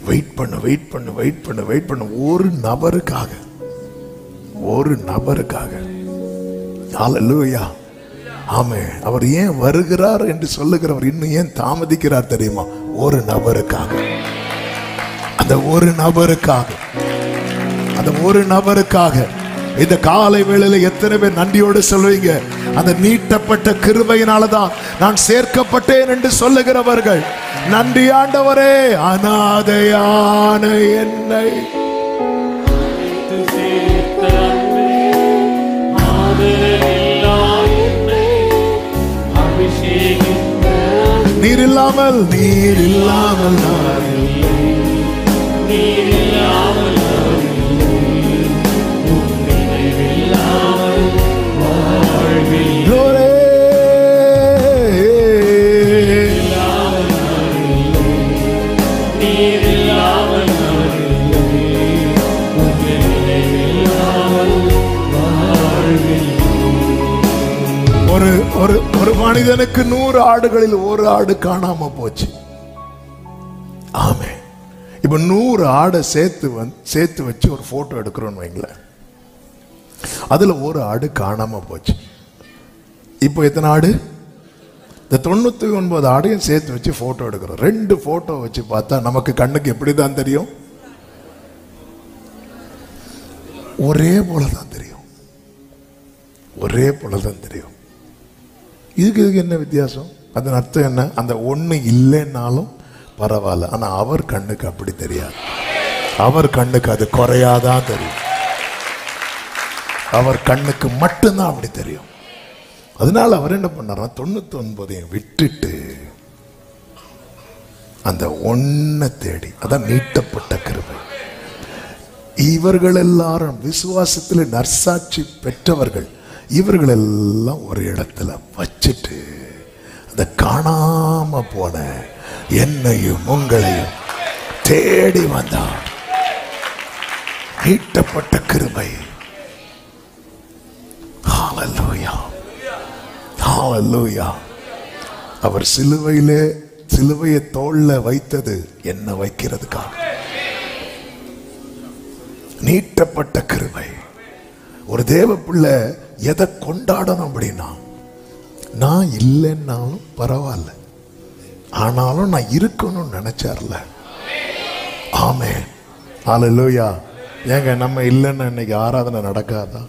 வெயிட் பண்ண வெயிட் பண்ண வெயிட் பண்ண வெயிட் பண்ண ஒரு நபருக்காக, ஒரு நபருக்காக. ஹல்லேலூயா. ஆமே. அவர் ஏன் வருகிறார் என்று சொல்லுகிறவர் இன்னும் ஏன் தாமதிக்கிறார் தெரியுமா? ஒரு நபருக்காக, அந்த ஒரு நபருக்காக, அந்த ஒரு நபருக்காக. இந்த காலை வேளையில எத்தனை பேர் நன்றியோடு சொல்வீங்க? அந்த நீட்டப்பட்ட கிருபையினாலதான் நான் சேர்க்கப்பட்டேன் என்று சொல்லுகிறவர்கள், நன்றி ஆண்டவரே. அநாதையான என்னை நீர் இல்லாமல், நீர் இல்லாமல் நான் இல்லை, நீர் இல்லாமல் ஒரு மனிதனுக்கு 100 ஆடுகளில் ஒரு ஆடு காணாம போச்சு. ஆமே. இப்ப 100 ஆடை சேர்த்து வச்சு ஒரு போட்டோ எடுக்கிறோம்னு வைங்களேன், அதுல ஒரு ஆடு காணாம போச்சு. இப்போ எத்தனை ஆடு? இந்த 99 ஆடையும் சேர்த்து வச்சு போட்டோ எடுக்கிறோம். 2 போட்டோ வச்சு பார்த்தா நமக்கு கண்ணுக்கு எப்படிதான் தெரியும்? ஒரே போலதான் தெரியும், ஒரே போலதான் தெரியும். இதுக்கு என்ன வித்தியாசம்? அதன் அர்த்தம் என்ன? அந்த ஒண்ணு இல்லைன்னாலும் பரவாயில்ல, ஆனா அவர் கண்ணுக்கு அப்படி தெரியாது. அவர் கண்ணுக்கு அது குறையாதான் தெரியும். அவர் கண்ணுக்கு மட்டும்தான் அப்படி தெரியும். அதனால அவர் என்ன பண்ணாரா, 99 விட்டுட்டு அந்த ஒன்ன தேடி, அதான் நீட்டப்பட்ட கிருபை. இவர்கள் எல்லாரும் விசுவாசத்தில் நற்சாட்சி பெற்றவர்கள், இவர்கள் எல்லாம் ஒரு இடத்துல வச்சுட்டு அந்த காணாம போன என்னையும் உங்களையும் தேடி வந்தார். நீட்டப்பட்ட கிருபை. ஹல்லேலூயா, ஹல்லேலூயா. அவர் சிலுவையை தோள்ல வைத்தது என்ன வைக்கிறதுக்காக. நீட்டப்பட்ட கிருபை. ஒரு தேவ பிள்ளை எதை கொண்டாடணும் அப்படின்னா, நான் இல்லைன்னாலும் பரவாயில்ல, ஆனாலும் நான் இருக்கணும்னு நினைச்சார்ல. ஆமென், ஹல்லேலூயா. ஏங்க நம்ம இல்லைன்னா இன்னைக்கு ஆராதனை நடக்காதா?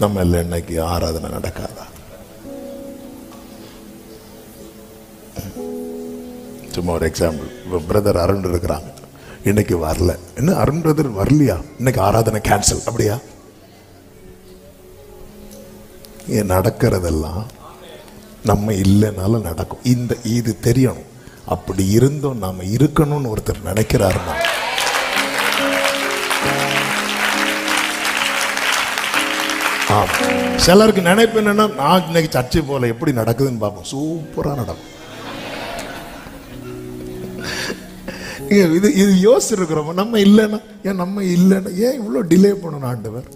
நம்ம இல்லை இன்னைக்கு ஆராதனை நடக்காதா? சும்மா ஒரு எக்ஸாம்பிள். பிரதர் அருண் இருக்கிறாங்க, இன்னைக்கு வரல. என்ன அருண் பிரதர் வரலையா, இன்னைக்கு ஆராதனை கேன்சல், அப்படியா? நடக்கிறதெல்லாம் நம்ம இல்லைனாலும் நடக்கும். இது தெரியணும். அப்படி இருந்தோம் நாம இருக்கணும்னு ஒருத்தர் நினைக்கிறாருன்னா, சிலருக்கு நினைப்பு என்னன்னா, நான் இன்னைக்கு சர்ச்சை போல எப்படி நடக்குதுன்னு பார்ப்போம். சூப்பரா நடக்கும். இது யோசிச்சிருக்கிறோம். நம்ம இல்லைன்னா ஏன் இவ்வளவு டிலே பண்ணணும் ஆண்டவர்?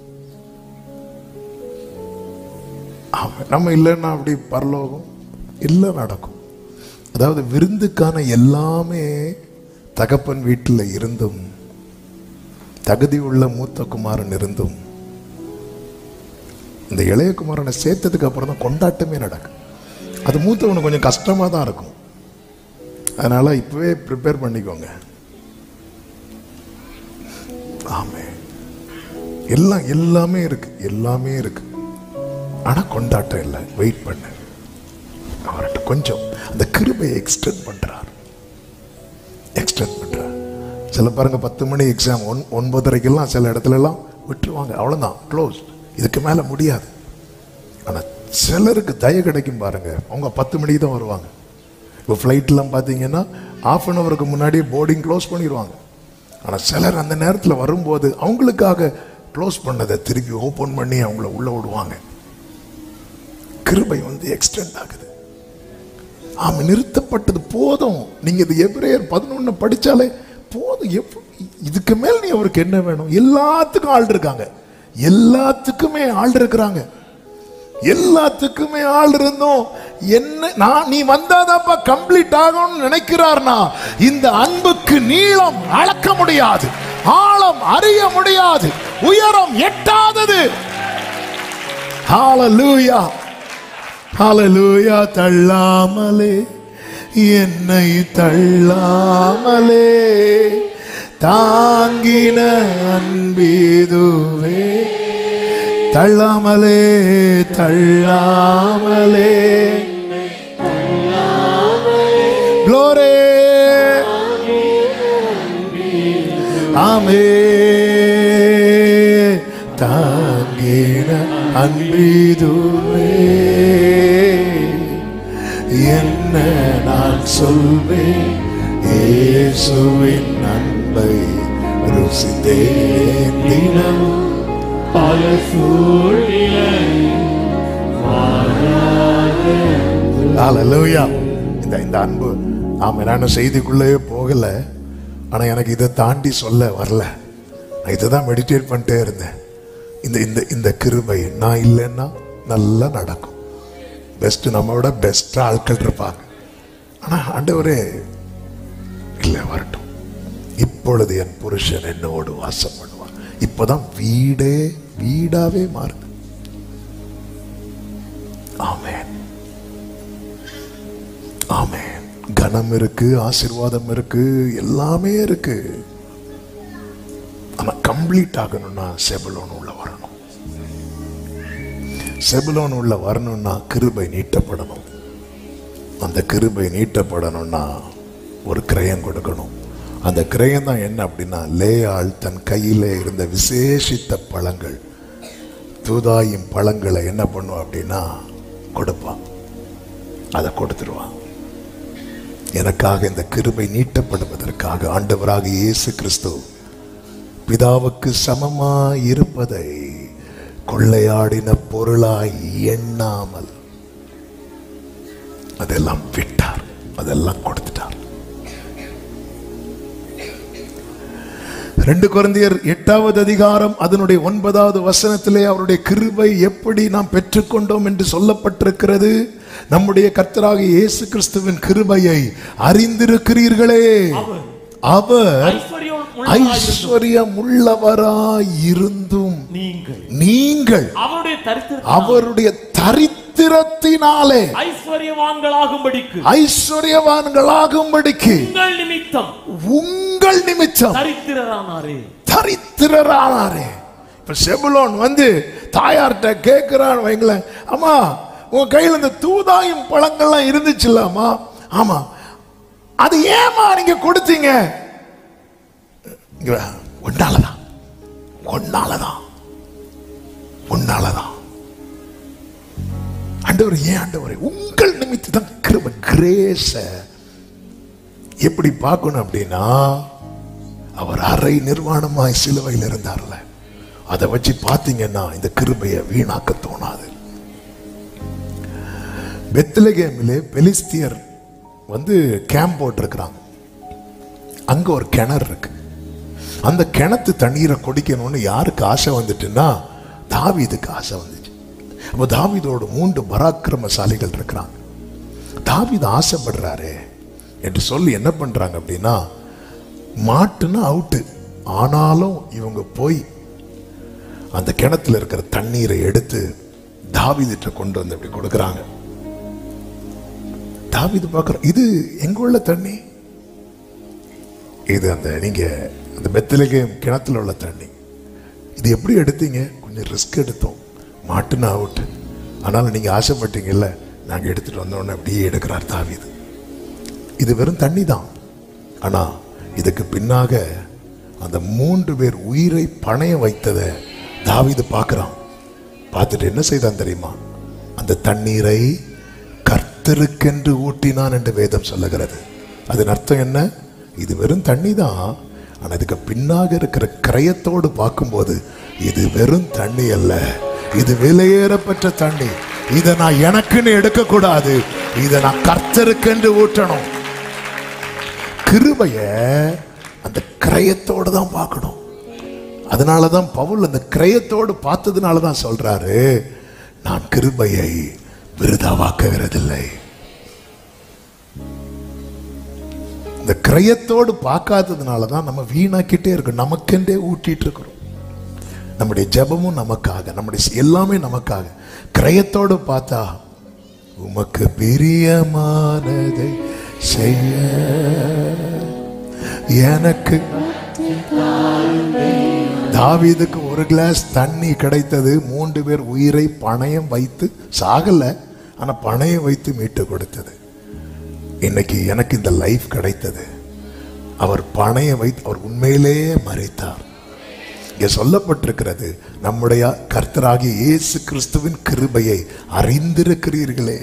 நம்ம இல்லைன்னா அப்படி பரலோகம் இல்லை நடக்கும். அதாவது விருந்துக்கான எல்லாமே தகப்பன் வீட்டில் இருந்தும், தகுதி உள்ள மூத்த குமாரன் இருந்தும், இந்த இளைய குமாரனை சேர்த்ததுக்கு அப்புறம் தான் கொண்டாட்டமே நடக்கும். அது மூத்தவனு கொஞ்சம் கஷ்டமா தான் இருக்கும். அதனால இப்பவே ப்ரிப்பேர் பண்ணிக்கோங்க. ஆமென். எல்லாமே இருக்கு, ஆனா கொண்டாட்டம் இல்லை. வெயிட் பண்ண, அவர்கிட்ட கொஞ்சம் அந்த கிருபையை எக்ஸ்டெண்ட் பண்றார். சில பாருங்க 10 மணி எக்ஸாம், 9:30 சில இடத்துல எல்லாம் விட்டுருவாங்க. அவ்வளவுதான், க்ளோஸ். இதுக்கு மேல முடியாது. ஆனா சிலருக்கு தய கிடைக்கும் பாருங்க, அவங்க 10 மணிக்கு தான் வருவாங்க. இப்போ ஃப்ளைட்லாம் பார்த்தீங்கன்னா ½ முன்னாடியே போர்டிங் க்ளோஸ் பண்ணிடுவாங்க. ஆனால் சிலர் அந்த நேரத்தில் வரும்போது அவங்களுக்காக க்ளோஸ் பண்ணதை திருப்பி ஓப்பன் பண்ணி அவங்கள உள்ள விடுவாங்க. கிருபை எக்ஸ்டெண்ட் ஆகுது. நிறுத்தப்பட்டது போதும். நீங்க இது எபிரேயர் 11 படிச்சாலே போதும். இதுக்கு மேல் நீ அவருக்கு என்ன வேணும்? எல்லாத்துக்கும் ஆள் இருக்காங்க, எல்லாத்துக்குமே ஆள் இருக்கிறாங்க, எல்லாத்துக்குமே ஆள் இருந்தோம். என்ன நீ வந்தாதாப்பா கம்ப்ளீட் ஆகணும்னு நினைக்கிறார்னா, இந்த அன்புக்கு நீளம் அளக்க முடியாது, ஆழம் அறிய முடியாது, உயரம் எட்டாதது. ஹல்லேலூயா, ஹல்லேலூயா. தள்ளாமலே என்னை தள்ளாமலே தாங்கின அன்பீதுவே, தள்ளாமலே க்ளோரி. ஆமே, தாங்கின அன்பீதுவே, என்ன நான் சொல்வேன், இயேசுவின் அன்பை ருசித்தேன் தினம். ஹல்லேலூயா. இந்த அன்பு, நான் செய்திக்குள்ளேயே போகல, ஆனா எனக்கு இதை தாண்டி சொல்ல வரல. நான் இதை தான் மெடிடேட் பண்ணிட்டே இருந்தேன். இந்த கிருபை நான் இல்லைன்னா நல்லா நடக்கும். பெஸ்ட், நம்ம விட பெஸ்ட் ஆட்கள் இருப்பாங்க. ஆனா ஆண்டவரே இல்லை, வரட்டும். இப்பொழுது என் புருஷன் என்னோடு வாசம் பண்ணுவான். இப்பதான் வீடாவே மாறுது. ஆமென், ஆமென். கனம் இருக்கு, ஆசீர்வாதம் இருக்கு, எல்லாமே இருக்கு. ஆனா கம்ப்ளீட் ஆகணும்னா செபுலோன் உள்ள வரணும். செபுலோன் உள்ள வரணும்னா கிருபை நீட்டப்படணும். அந்த கிருபை நீட்டப்படணும்னா ஒரு கிரயம் கொடுக்கணும். அந்த கிரயம் தான் என்ன அப்படின்னா, லேயாள் தன் கையிலே இருந்த விசேஷித்த பழங்கள், தூதாயும் பழங்களை என்ன பண்ணுவா அப்படின்னா கொடுப்பான். அதை கொடுத்துருவான். எனக்காக இந்த கிருபை நீட்டப்படுவதற்காக ஆண்டவராக இயேசு கிறிஸ்து பிதாவுக்கு சமமாய் இருப்பதை கொள்ளையாடின பொருளாய் எண்ணாமல் அதெல்லாம் விட்டார், அதெல்லாம் கொடுத்துட்டார். 2 கொரிந்தியர் 8வது அதிகாரம் அதனுடைய 9வது வசனத்திலே அவருடைய கிருபை எப்படி நாம் பெற்றுக்கொண்டோம் என்று சொல்லப்பட்டிருக்கிறது. நம்முடைய கர்த்தராகிய இயேசு கிறிஸ்துவின் கிருபையை அறிந்திருக்கிறீர்களே, அவர் ஐஸ்வர்யம் உள்ளவராய் இருந்தும் நீங்கள் அவருடைய தரித்திரத்தினாலே ஐஸ்வர்யவான்களாகும்படிக்கு உங்கள் நிமித்தம் தரித்திரரானாரே. இப்ப செபுலோன் வந்து தாயார்கிட்ட கேட்கிறான் வைங்களேன், அம்மா உங்க கையில் இந்த தூதாயும் பழங்கள்லாம் இருந்துச்சுல்லாமா? ஆமா. அது ஏமா நீங்க கொடுத்தீங்க? ஒன்னாலதான் ஆண்டவர். ஏன் ஆண்டவரே? உங்கள் நிமித்தம் கிருபை, கிரேஸ எப்படி பார்க்கணும் அப்படின்னா, அவர் அரை நிர்வாணமாய் சிலுவையில் இருந்தார்ல, அதை வச்சு பார்த்தீங்கன்னா இந்த கிருபையை வீணாக்க தோணாது. பெத்லகேமிலே பெலிஸ்தியர் வந்து கேம்ப் போட்டிருக்கிறாங்க. அங்க ஒரு கிணறு இருக்கு. அந்த கிணத்து தண்ணீரை குடிக்கணும்னு யாருக்கு ஆசை வந்துட்டுன்னா, தாவீதுக்கு ஆசை வந்துச்சு. அப்போ தாவீதோடு 3 பராக்கிரமசாலிகள் இருக்கிறாங்க. தாவீது ஆசைப்படுறாரு என்று சொல்லி என்ன பண்றாங்க அப்படின்னா, மாட்டுன்னா அவுட்டு, ஆனாலும் இவங்க போய் அந்த கிணத்துல இருக்கிற தண்ணீரை எடுத்து தாவீதுட்ட கொண்டு வந்து அப்படி கொடுக்குறாங்க. தாவீது பார்க்குற, இது எங்க உள்ள தண்ணி, இது அந்த நீங்க அந்த பெத்லகேம் கிணத்துல உள்ள தண்ணி, இது எப்படி எடுத்தீங்க? கொஞ்சம் ரிஸ்க் எடுத்தோம், மாட்டுன்னு அவுட், ஆனாலும் நீங்க ஆசைப்பட்டீங்கல்ல, நாங்க எடுத்துட்டு வந்தோன்னு அப்படியே எடுக்கிறார் தாவீது. இது வெறும் தண்ணி தான், ஆனா இதுக்கு பின்னாக அந்த 3 பேர் உயிரை பணைய வைத்ததை தாவீது பார்க்கிறான். பார்த்துட்டு என்ன செய்தான் தெரியுமா? அந்த தண்ணீரை கர்த்தருக்கென்று ஊட்டினான் என்று வேதம் சொல்லுகிறது. அதன் அர்த்தம் என்ன? இது வெறும் தண்ணி தான், ஆனா இதுக்கு பின்னாக இருக்கிற கிரயத்தோடு பார்க்கும்போது இது வெறும் தண்ணி அல்ல, இது விலையேறப்பட்ட தண்ணி. இதை நான் எனக்குன்னு எடுக்க கூடாது, இதை நான் கர்த்தருக்கென்று ஊற்றணும். கிருபைய அந்த கிரயத்தோடு தான் பார்க்கணும். அதனாலதான் பவுல் அந்த கிரயத்தோடு பார்த்ததுனாலதான் சொல்றாரு, நான் கிருபையை விருதாவாக்குகிறதில்லை. இந்த கிரயத்தோடு பார்க்காததுனாலதான் நம்ம வீணாக்கிட்டே இருக்கோம், நமக்கென்றே ஊட்டிட்டு இருக்கிறோம். நம்முடைய ஜெபமும் நமக்காக, நம்முடைய எல்லாமே நமக்காக. கிரயத்தோடு பார்த்தா உமக்கு பிரியமானதை செய்ய எனக்கு. தாவீதுக்கு 1 கிளாஸ் தண்ணி கிடைத்தது, 3 பேர் உயிரை பணயம் வைத்து, சாகல ஆனா பணயம் வைத்து மீட்டு கொடுத்தது. இன்னைக்கு எனக்கு இந்த லைஃப் கிடைத்தது, அவர் பணயம் வைத்து, அவர் உண்மையிலேயே மரித்தார். இங்கே சொல்லப்பட்டிருக்கிறது, நம்முடைய கர்த்தராகிய இயேசு கிறிஸ்துவின் கிருபையை அறிந்திருக்கிறீர்களே.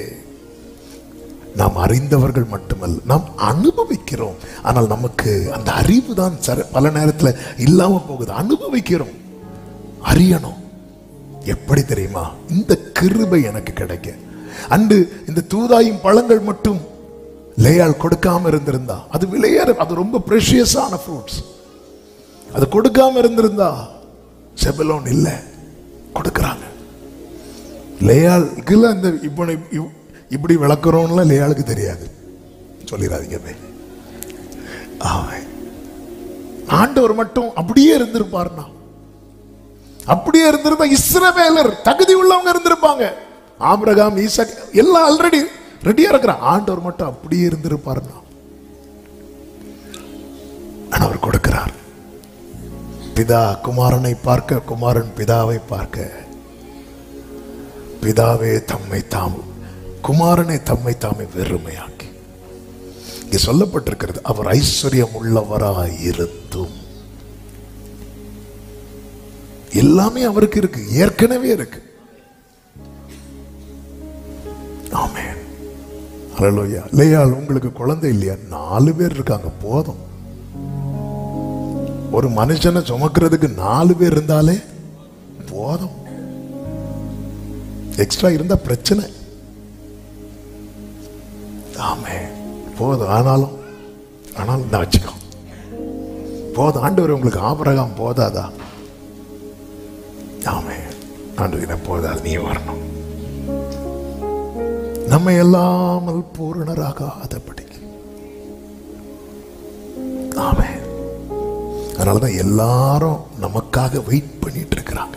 நாம் அறிந்தவர்கள் மட்டுமல்ல, நாம் அனுபவிக்கிறோம். ஆனால் நமக்கு அந்த அறிவு தான் பல நேரத்தில் இல்லாம போகுது. அனுபவிக்கிறோம், அறியணும். எப்படி தெரியுமா? இந்த கிருபை எனக்கு கிடைக்க. அன்று இந்த தூதாயும் பழங்கள் மட்டும் லேயாள் கொடுக்காம இருந்திருந்தா, அது விலையேற, அது ரொம்ப பிரஷியஸான ஃப்ரூட்ஸ், அது கொடுக்காம இருந்திருந்தா, செபலோன் இல்ல கொடுக்கறாங்க. லேயாளுக்கு அந்த இப்படி விளக்குறோம்ல லேயாளுக்கு தெரியாது, சொல்லிடாதீங்க. ஆண்டவர் மட்டும் அப்படியே இருந்திருப்பார்னா, அப்படியே இருந்திருந்தா இஸ்ரவேலர் தகுதி உள்ளவங்க இருந்திருப்பாங்க. ஆபிரகாம், ஈசாக் எல்லாம் ஆல்ரெடி ரெடியா இருக்கிறான். ஆண்டவர் மட்டும் அப்படியே இருந்திருப்பார்னா, அவர் கொடுக்கிறார். பிதா குமாரனை பார்க்க, குமாரன் பிதாவை பார்க்க, பிதாவே தம்மை தாம், குமாரனை தம்மை தாமே வெறுமையாக்கி. இங்கே சொல்லப்பட்டிருக்கிறது, அவர் ஐஸ்வர்யம் உள்ளவராயிருந்தும். எல்லாமே அவருக்கு இருக்கு, ஏற்கனவே இருக்கு. ஆமென். ஹல்லேலூயா. லேயாள், உங்களுக்கு குழந்தை இல்லையா? 4 பேர் இருக்காங்க, போதும். ஒரு மனுஷனை சுமக்கிறதுக்கு 4 பேர் இருந்தாலே போதும். எக்ஸ்ட்ரா இருந்தா பிரச்சனை. ஆமென். போதும். ஆனாலும் நான் வச்சுக்கோ, போதும். ஆண்டவர் உங்களுக்கு ஆபிரகாம் போதாதா? ஆமென். ஆண்டவர் போதாது, நீ வரணும். நம்ம எல்லாமல் பூரணராகாதபடி. ஆமென். அதனாலதான் எல்லாரும் நமக்காக வெயிட் பண்ணிட்டு இருக்கிறாங்க.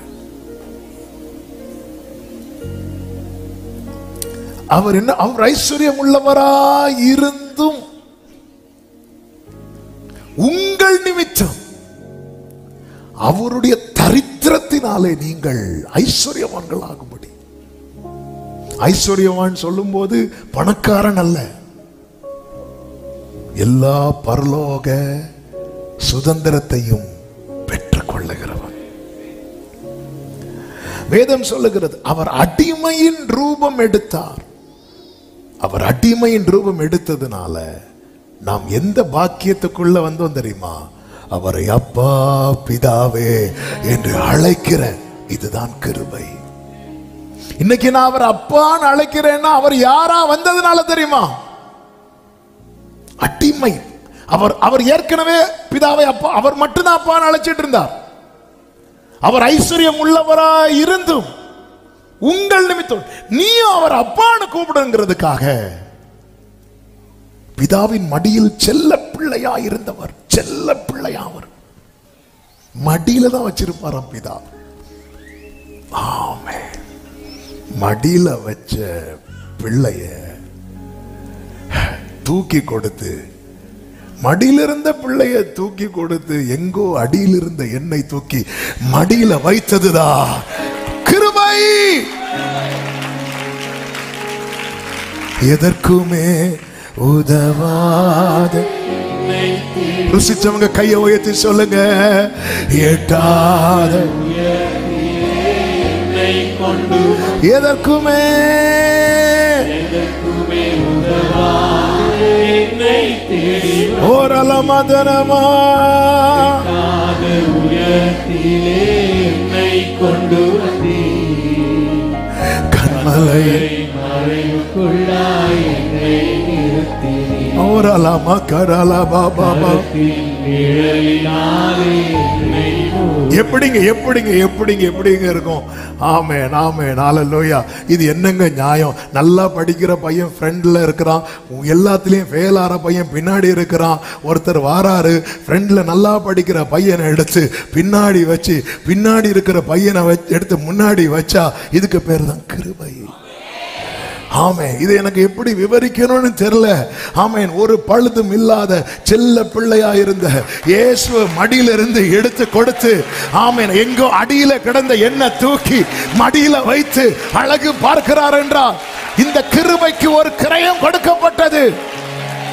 அவர் என்ன, அவர் ஐஸ்வர்யம் உள்ளவராயிருந்தும் உங்கள் நிமித்தம் அவருடைய தரித்திரத்தினாலே நீங்கள் ஐஸ்வர்யவான்கள் ஆகும்படி. ஐஸ்வர்யவான் சொல்லும் போது பணக்காரன் அல்ல, எல்லா பரலோக சுதந்திரத்தையும் பெற்றுக் கொள்ளுகிறவன். வேதம் சொல்லுகிறது, அவர் அடிமையின் ரூபம் எடுத்தார். அவர் அடிமையின் ரூபம் எடுத்ததுனால நாம் எந்த பாக்கியத்துக்குள்ள வந்தோம் தெரியுமா? அவரை அப்பா பிதாவே என்று அழைக்கிற, இதுதான் கிருபை. இன்னைக்கு நான் அவர் அப்பான்னு அழைக்கிறேன்னா அவர் யாரா வந்ததுனால தெரியுமா? அடிமை. அவர் ஏற்கனவே பிதாவை அப்பா, அவர் மட்டும்தான் அப்பான்னு அழைச்சிட்டு இருந்தார். அவர் ஐஸ்வர்யம் உள்ளவராய் இருந்தும் உங்கள் நிமித்தம் நீயும் அவர் அப்பான்னு கூப்பிடுங்கிறதுக்காக பிதாவின் மடியில் செல்ல பிள்ளையா இருந்தவர். செல்ல பிள்ளையா அவர் மடியில தான் வச்சிருப்பாராம் பிதா. ஆமென். மடியில வச்ச பிள்ளைய தூக்கி கொடுத்து, மடியில இருந்த பிள்ளைய தூக்கி கொடுத்து, எங்கோ அடியில் இருந்த என்னை தூக்கி மடியில வைத்ததுதான் கிருபை. எதற்குமே உதவாத ருசிச்சவங்க கையை உயர்த்தி சொல்லுங்க, எட்டாத எதற்குமே ஓரல மதனமா கண்மலை ஓரல மக்கரல பாபா. எப்படிங்க எப்படிங்க எப்படிங்க எப்படிங்க இருக்கும்? ஆமென் ஆமென் ஹல்லேலூயா. இது என்னங்க நியாயம்? நல்லா படிக்கிற பையன் ஃப்ரெண்ட்ல இருக்கிறான், எல்லாத்துலயும் ஃபெயில் ஆற பையன் பின்னாடி இருக்கிறான். ஒருத்தர் வாராரு, ஃப்ரெண்ட்ல நல்லா படிக்கிற பையனை எடுத்து பின்னாடி வச்சு, பின்னாடி இருக்கிற பையனை எடுத்து முன்னாடி வச்சா இதுக்கு பேர் தான் கிருபை. ஆமென். இது எனக்கு எப்படி விவரிக்கணும்னு தெரியல. ஆமென். ஒரு பழுதும் இல்லாத செல்ல பிள்ளையா இருந்த இயேசுவை மடியிலிருந்து எடுத்து கொடுத்து, ஆமென், எங்கோ அடியில கிடந்த எண்ணெய் தூக்கி மடியில வைத்து அழகு பார்க்கிறார் என்றால் இந்த கிருபைக்கு ஒரு கிரயம் கொடுக்கப்பட்டது.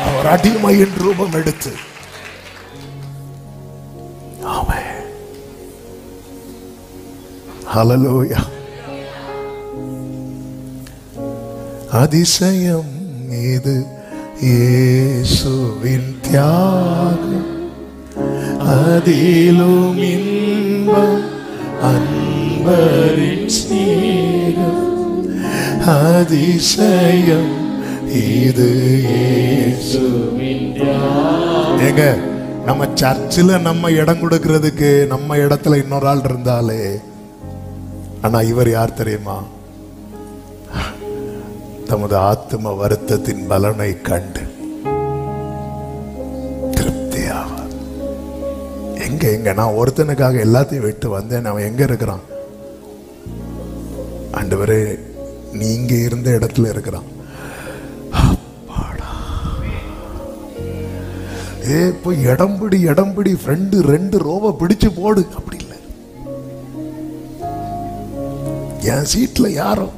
அவர் அடிமையின் ரூபம் எடுத்து. ஆமென். ஹல்லேலூயா. அதிசயம் இது இயேசுவின் தியாகம், அதிலும் இன்பம் அன்பரின் ஸ்நேகம். அதிசயம் இது இயேசுவின் தியாகம். ஏங்க, நம்ம சர்ச்சில் நம்ம இடம் கொடுக்கிறதுக்கு நம்ம இடத்துல இன்னொரு ஆள் இருந்தாலே, ஆனா இவர் யார் தெரியுமா? தமது ஆத்ம வருத்தத்தின் பலனை கண்டு திருப்தியாவார். எங்க நான் ஒருத்தனுக்காக எல்லாத்தையும் விட்டு வந்தேன், அவன் எங்க இருக்கிறான்? ஆண்டவரே, நீங்க இருந்த இடத்துல இருக்கிறான். போய் இடம்பிடி ஃப்ரெண்டு 2 ரோவை பிடிச்சு போடு. அப்படி இல்லை, என் சீட்ல யாரோ.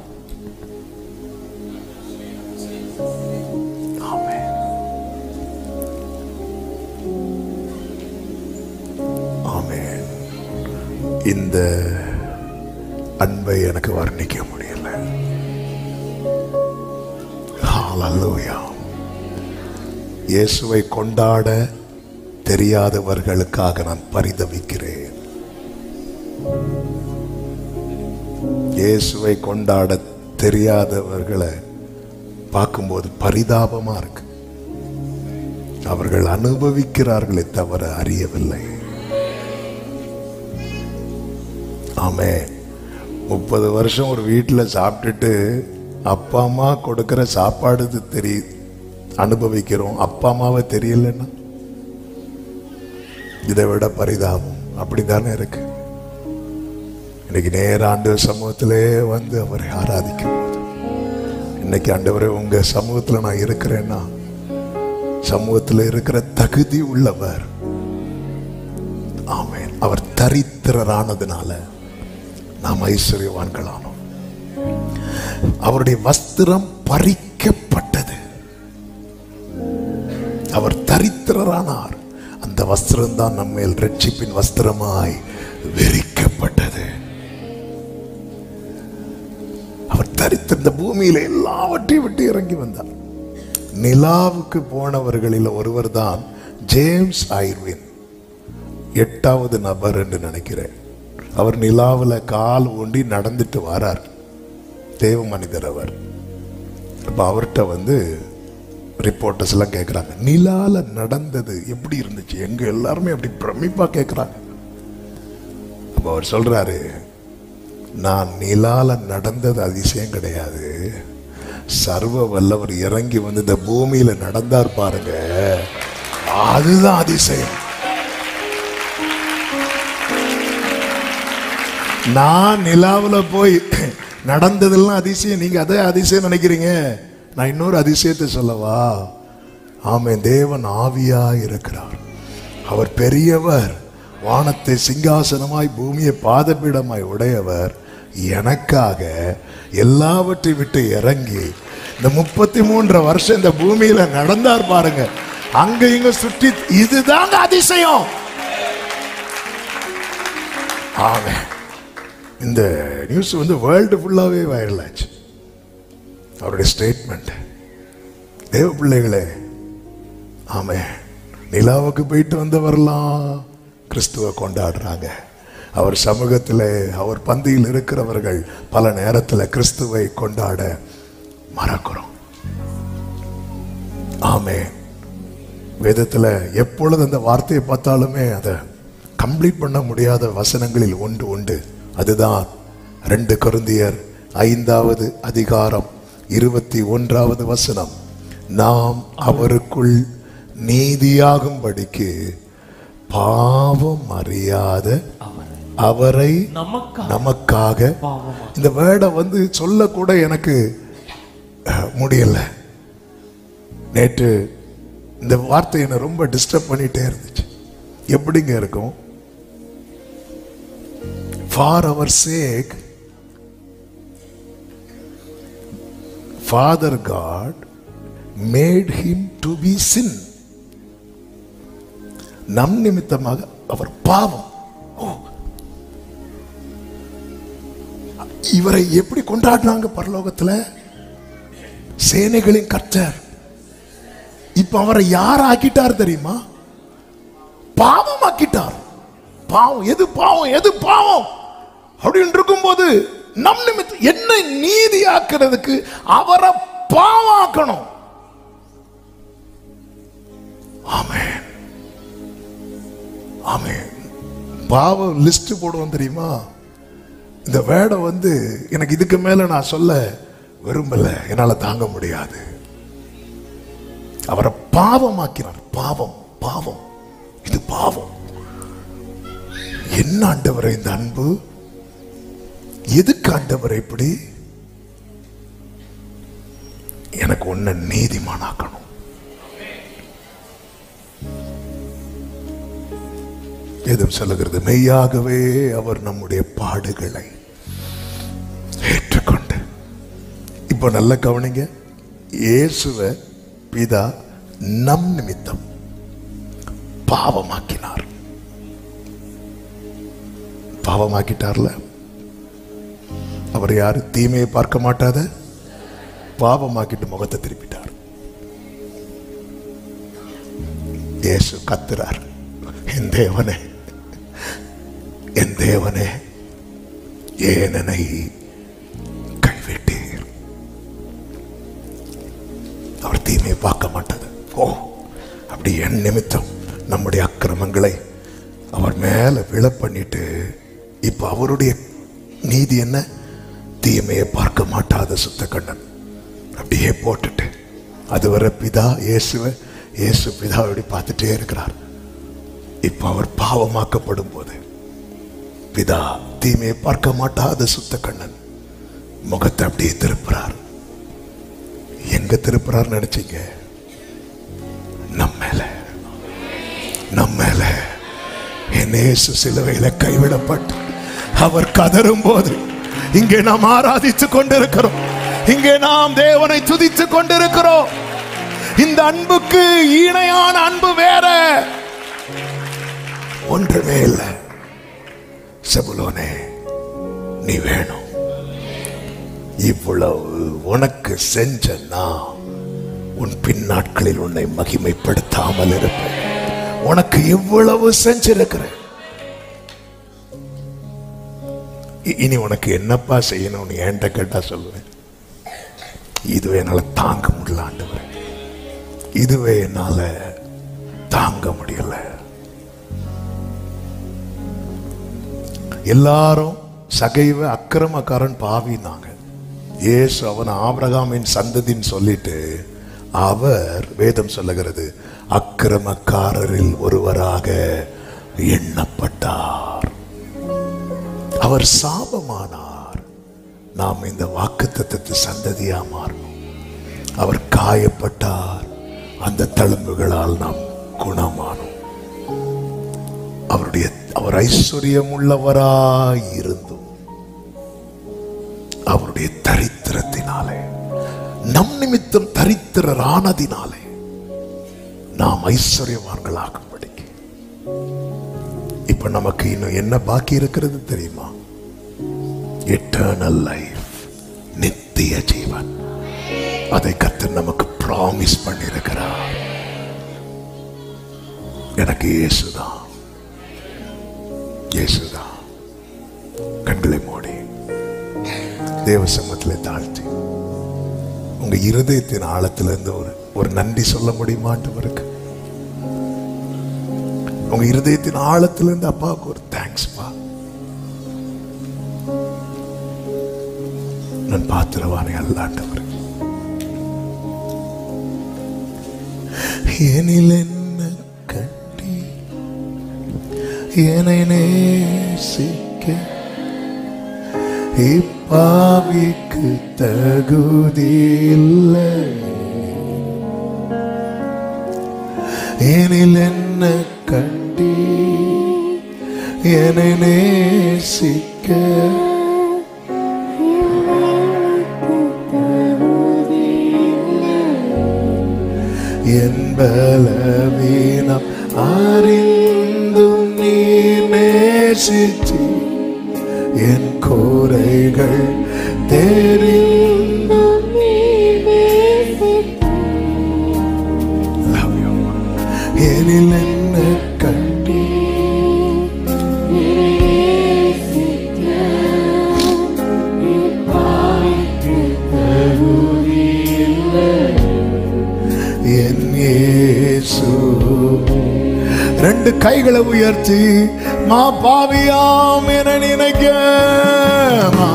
இந்த அன்பை எனக்கு வர்ணிக்க முடியல. ஹல்லேலூயா. இயேசுவை கொண்டாட தெரியாதவர்களுக்காக நான் பரிதவிக்கிறேன். இயேசுவை கொண்டாட தெரியாதவர்களை பார்க்கும்போது பரிதாபமா இருக்கு. அவர்கள் அனுபவிக்கிறார்களே தவிர அறியவில்லை. ஆமென். 30 வருஷம் ஒரு வீட்டில் சாப்பிட்டுட்டு அப்பா அம்மா கொடுக்கிற சாப்பாடு அனுபவிக்கிறோம். அப்பா அம்மாவை தெரியலன்னா இதை விட பரிதாபம். அப்படித்தானே இருக்கு. இன்னைக்கு நேர ஆண்டவர் சமூகத்திலே வந்து அவரை ஆராதிக்கும் போது, இன்னைக்கு ஆண்டவரே உங்க சமூகத்தில் நான் இருக்கிறேன்னா சமூகத்தில் இருக்கிற தகுதி உள்ளவர். ஆமென். அவர் தரித்திரரானதுனால நாம் ஐஸ்வர்யவான்களானோம். அவருடைய வஸ்திரம் பறிக்கப்பட்டது. அவர் தரித்திரரானார். அந்த வஸ்திரம் தான் நம்மேல் ரட்சிப்பின் வஸ்திரமாய் விரிக்கப்பட்டது. அவர் தரித்திர இந்த பூமியில எல்லாவற்றையும் விட்டு இறங்கி வந்தார். நிலாவுக்கு போனவர்களில் ஒருவர் தான் ஜேம்ஸ் ஐர்வின், 8வது நபர் என்று நினைக்கிறேன். அவர் நிலாவில் கால் ஊண்டி நடந்துட்டு வரார். தேவ மனிதர் அவர். அப்ப அவர்கிட்ட வந்து ரிப்போர்ட்டர்ஸ் எல்லாம் கேட்குறாங்க, நிலால நடந்தது எப்படி இருந்துச்சு? எங்க எல்லாருமே அப்படி பிரமிப்பா கேட்குறாங்க. அப்ப அவர் சொல்றாரு, நான் நிலால நடந்தது அதிசயம் கிடையாது, சர்வ வல்லவர் இறங்கி வந்து இந்த பூமியில நடந்தார் பாருங்க, அதுதான் அதிசயம். நான் நிலாவுல போய் நடந்ததெல்லாம் அதிசயம். நீங்க அதே அதிசயம் நினைக்கிறீங்க. நான் இன்னொரு அதிசயத்தை சொல்லவா? ஆமென். தேவன் ஆவியா இருக்கிறார். அவர் பெரியவர். வானத்தை சிங்காசனமாய் பூமியை பாதபீடமாய் உடையவர். எனக்காக எல்லாவற்றையும் விட்டு இறங்கி இந்த 33 வருஷம் இந்த பூமியில நடந்தார் பாருங்க. அங்க இங்க சுற்றி, இதுதாங்க அதிசயம். ஆமென். இந்த நியூஸ் வந்து வேர்ல்டு ஃபுல்லாவே வைரல் ஆச்சு. அவருடைய ஸ்டேட்மெண்ட். தேவ பிள்ளைகளே, ஆமென். நிலாவுக்கு போயிட்டு வந்தவரெல்லாம் கிறிஸ்துவை கொண்டாடுறாங்க. அவர் சமூகத்தில், அவர் பந்தியில் இருக்கிறவர்கள் பல நேரத்தில் கிறிஸ்துவை கொண்டாட மறக்கிறோம். ஆமென். வேதத்தில் எப்பொழுது அந்த வார்த்தையை பார்த்தாலுமே அதை கம்ப்ளீட் பண்ண முடியாத வசனங்களில் ஒன்று உண்டு. அதுதான் 2 கொரிந்தியர் 5வது அதிகாரம் 21வது வசனம். நாம் அவருக்குள் நீதியாகும்படிக்கு பாவம் அறியாத அவரை நமக்காக. இந்த வேர்டை வந்து சொல்ல கூட எனக்கு முடியல. நேற்று இந்த வார்த்தை என்னை ரொம்ப டிஸ்டர்ப் பண்ணிட்டே இருந்துச்சு. எப்படிங்க இருக்கும்? For our sake, Father God made him to be sin. நம் நிமித்தமாக அவர் பாவம். இவரை எப்படி கொண்டாடினாங்க பரலோகத்துல? சேனைகளின் கர்த்தர். இப்ப அவரை யார் ஆக்கிட்டார் தெரியுமா? பாவம் ஆக்கிட்டார். பாவம். எது பாவம்? எது பாவம் அப்படின்னு இருக்கும்போது நம் நிமித்தம் என்ன நீதி ஆக்குறதுக்கு அவரை பாவாக்கணும். ஆமென். ஆமென். பாவ லிஸ்ட் போடுவோம் தெரியுமா? இந்த வேடை வந்து எனக்கு இதுக்கு மேல நான் சொல்ல விரும்பல, என்னால தாங்க முடியாது. அவரை பாவமாக்கினார். பாவம், பாவம், இது பாவம். என்ன ஆண்டவரே இந்த அன்பு? எதுக்கு ஆண்டவரே இப்படி? எனக்கு ஒன்ன நீதிமானாக்கணும். எதுவும் சொல்லுகிறது, மெய்யாகவே அவர் நம்முடைய பாடுகளை ஏற்றுக்கொண்டு. இப்ப நல்ல கவனிங்க, இயேசுவை பிதா நம் நிமித்தம் பாவமாக்கினார். பாவமாக்கிட்டார்ல. அவர் யாரு? தீமையை பார்க்க மாட்டாத பாவமாக்கிட்டு முகத்தை திருப்பிட்டார். இயேசு கத்துறார், என் தேவனே, என் தேவனே, ஏன் என்னை கைவிட்டீர்? அவர் தீமையை பார்க்க மாட்டாது. ஓ, அப்படி என் நிமித்தம் நம்முடைய அக்கிரமங்களை அவர் மேல விழ பண்ணிட்டு, இப்ப அவருடைய நீதி என்ன? தீமையை பார்க்க மாட்டாத சுத்த கண்ணன் அப்படியே போட்டுட்டு, அதுவரை பிதா இயேசு பிதாவை பார்த்துட்டே இருக்கிறார். இப்ப அவர் பாவமாக்கப்படும் போது பிதா தீமையை பார்க்க மாட்டாத சுத்த கண்ணன் முகத்தை அப்படியே திருப்புறார். எங்க திருப்புறார் நினைச்சீங்க? நம்ம மேல என் இயேசு சிலுவையில கைவிடப்பட்டு அவர் கதறும் போது இங்கே நாம் ஆராதித்துக் கொண்டிருக்கிறோம். இங்கே நாம் தேவனை துதித்துக் கொண்டிருக்கிறோம். இந்த அன்புக்கு இணையான அன்பு வேற ஒன்றுமே இல்லை. செபுலோனே, நீ வேணும். இவ்வளவு உனக்கு செஞ்ச நான் உன் பின்னாட்களில் உன்னை மகிமைப்படுத்தாமல் இருப்பேன். உனக்கு இவ்வளவு செஞ்சிருக்கிறேன், இனி உனக்கு என்னப்பா செய்யணும்னு என்கிட்ட கேட்டா சொல்லுவேன். இதுவே என்னால தாங்க முடியல ஆண்டவரே, இதுவே என்னால தாங்க முடியல. எல்லாரும் சகைவ அக்கிரமக்காரன் பாவினாங்க. இயேசு அவன் ஆபிரகாமின் சந்ததின்னு சொல்லிட்டு அவர் வேதம் சொல்லுகிறது அக்கிரமக்காரரில் ஒருவராக எண்ணப்பட்டார். அவர் சாபமானார், நாம் இந்த வாக்குத்தத்தத்து சந்ததியா மாறணும். அவர் காயப்பட்டார், அந்த தழும்புகளால் நாம் குணமானோம். அவர் ஐஸ்வர்யம் உள்ளவராய் இருந்தும் அவருடைய தரித்திரத்தினாலே, நம் நிமித்தம் தரித்திரரானதினாலே நாம் ஐஸ்வர்யவான்களாகும்படிக்கு இப்ப நமக்கு இன்னும் என்ன பாக்கி இருக்கிறது தெரியுமா? எட்டர்னல் லைஃப், நித்திய ஜீவன். அதை கர்த்தர் நமக்கு ப்ராமிஸ் பண்ணியிருக்கிறார். எனக்கு இயேசுதான். கண்களை மூடி தேவ சமூகத்தில் தாழ்த்தி உங்க இருதயத்தின் ஆழத்திலிருந்து ஒரு நன்றி சொல்ல முடியுமா ஆண்டவருக்கு? உங்க இருதயத்தின் ஆழத்திலிருந்து அப்பாவுக்கு ஒரு தேங்க்ஸ் பா, நான் பாத்திரவானே அல்ல ஆண்டவர். எனில் என்ன கட்டி என்னை நேசிக்க இப்பாவிக்கு தகுதி இல்லை. எனில் என்ன கண்டி என்னை நேசிக்க என் பலவீனம் அறிந்தும் நீ நேசித்து என் குறைகள் தெரிந்தும் நீ நேசித்து எனில் என்ன கண்டி என் இயேசு. ரெண்டு கைகளை உயர்த்தி மா பாவியாம் என நினைக்க, மா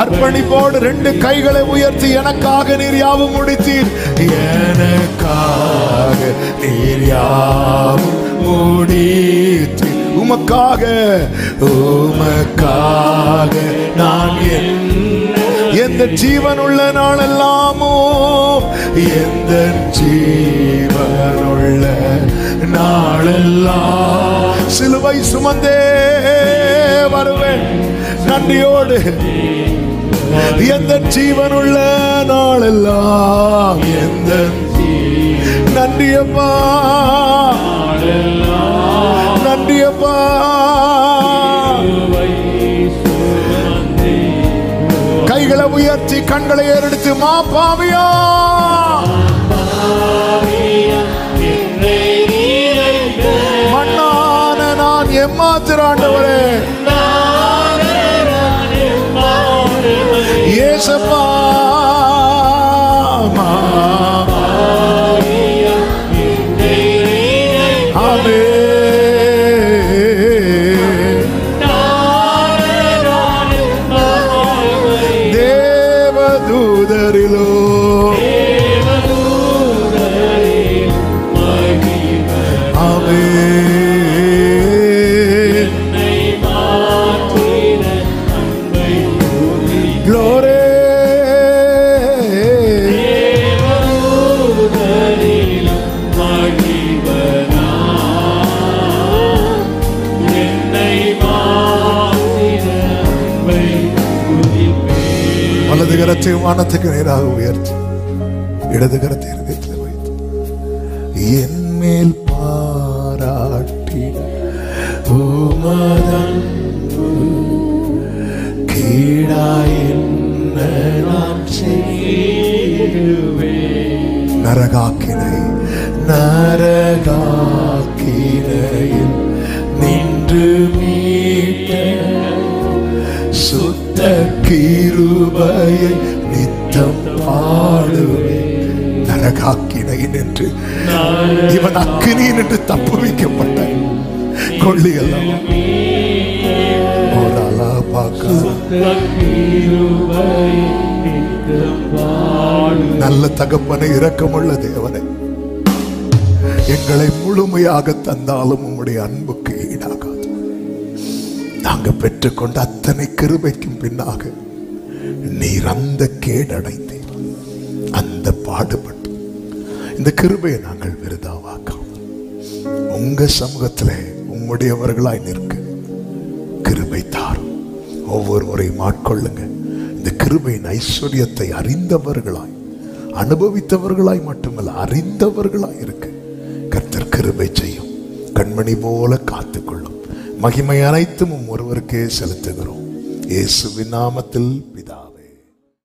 அர்ப்பணிப்போடு 2 கைகளை உயர்த்தி, எனக்காக நீர் யாவும் முடித்தீர், எனக்காக நீர் யாவும் முடித்தீர், உமக்காக உமக்காக நான் எந்த ஜீவன் உள்ள நாளெல்லாமோ, எந்த ஜீவனுள்ள நாளெல்லாம் சிலுவை சுமந்தே வருவேன் நன்றியோடு, எந்த ஜீவனுள்ள நாளெல்லாம், எந்த நன்றியப்பா நன்றியப்பா. கைகளை உயர்த்தி கண்களை ஏறெடுத்து, மா பாவியா மண்ணான நான் எம்மாத்திராண்டவரே, ஏசப்பா ஆமே தேவதூதரிலோ ஆமே glory வலது கரத்தை வானத்துக்கு நேராக உயர்த்தி, இடது கரத்தை இருதயத்தில் வைத்து, என் மேல் பாராட்டி கீழாய் நான் செய்வேன், நரகாக்கினையில் நின்று மீட்ட சுத்த கிருபையை நித்தம் பாடுவேன். நரகாக்கினை நின்று இவன் அக்கினி நின்று தப்பு வைக்கப்பட்ட கொள்ளிகள் நல்ல தகப்பனை, இரக்கமுள்ள தேவனை, எங்களை முழுமையாக தந்தாலும் உம்முடைய அன்புக்கு ஈடாகாது. நாங்க பெற்றுக்கொண்ட அத்தனை கிருபைக்கும் பின்னாக நீர் அந்த கேடடைந்தீர், அந்த பாடுபட்டு இந்த கிருபையை நாங்கள் விருதாவாக்காமல் உங்க சமூகத்திலே உம்முடையவர்களாய் நிற்க கிருபை தாரும். ஒவ்வொருவரையும் ஆட்கொள்ளுங்க. இந்த கிருபையின் ஐஸ்வர்யத்தை அறிந்தவர்களாய், அனுபவித்தவர்களாய் மட்டுமல்ல, அறிந்தவர்களாய் இருக்க கர்த்தர் கிருபை செய்யும். கண்மணி போல காத்துக்கொள்ளும். மகிமை அனைத்தும் ஒருவருக்கே செலுத்துகிறோம். இயேசுவின் நாமத்தில் பிதா.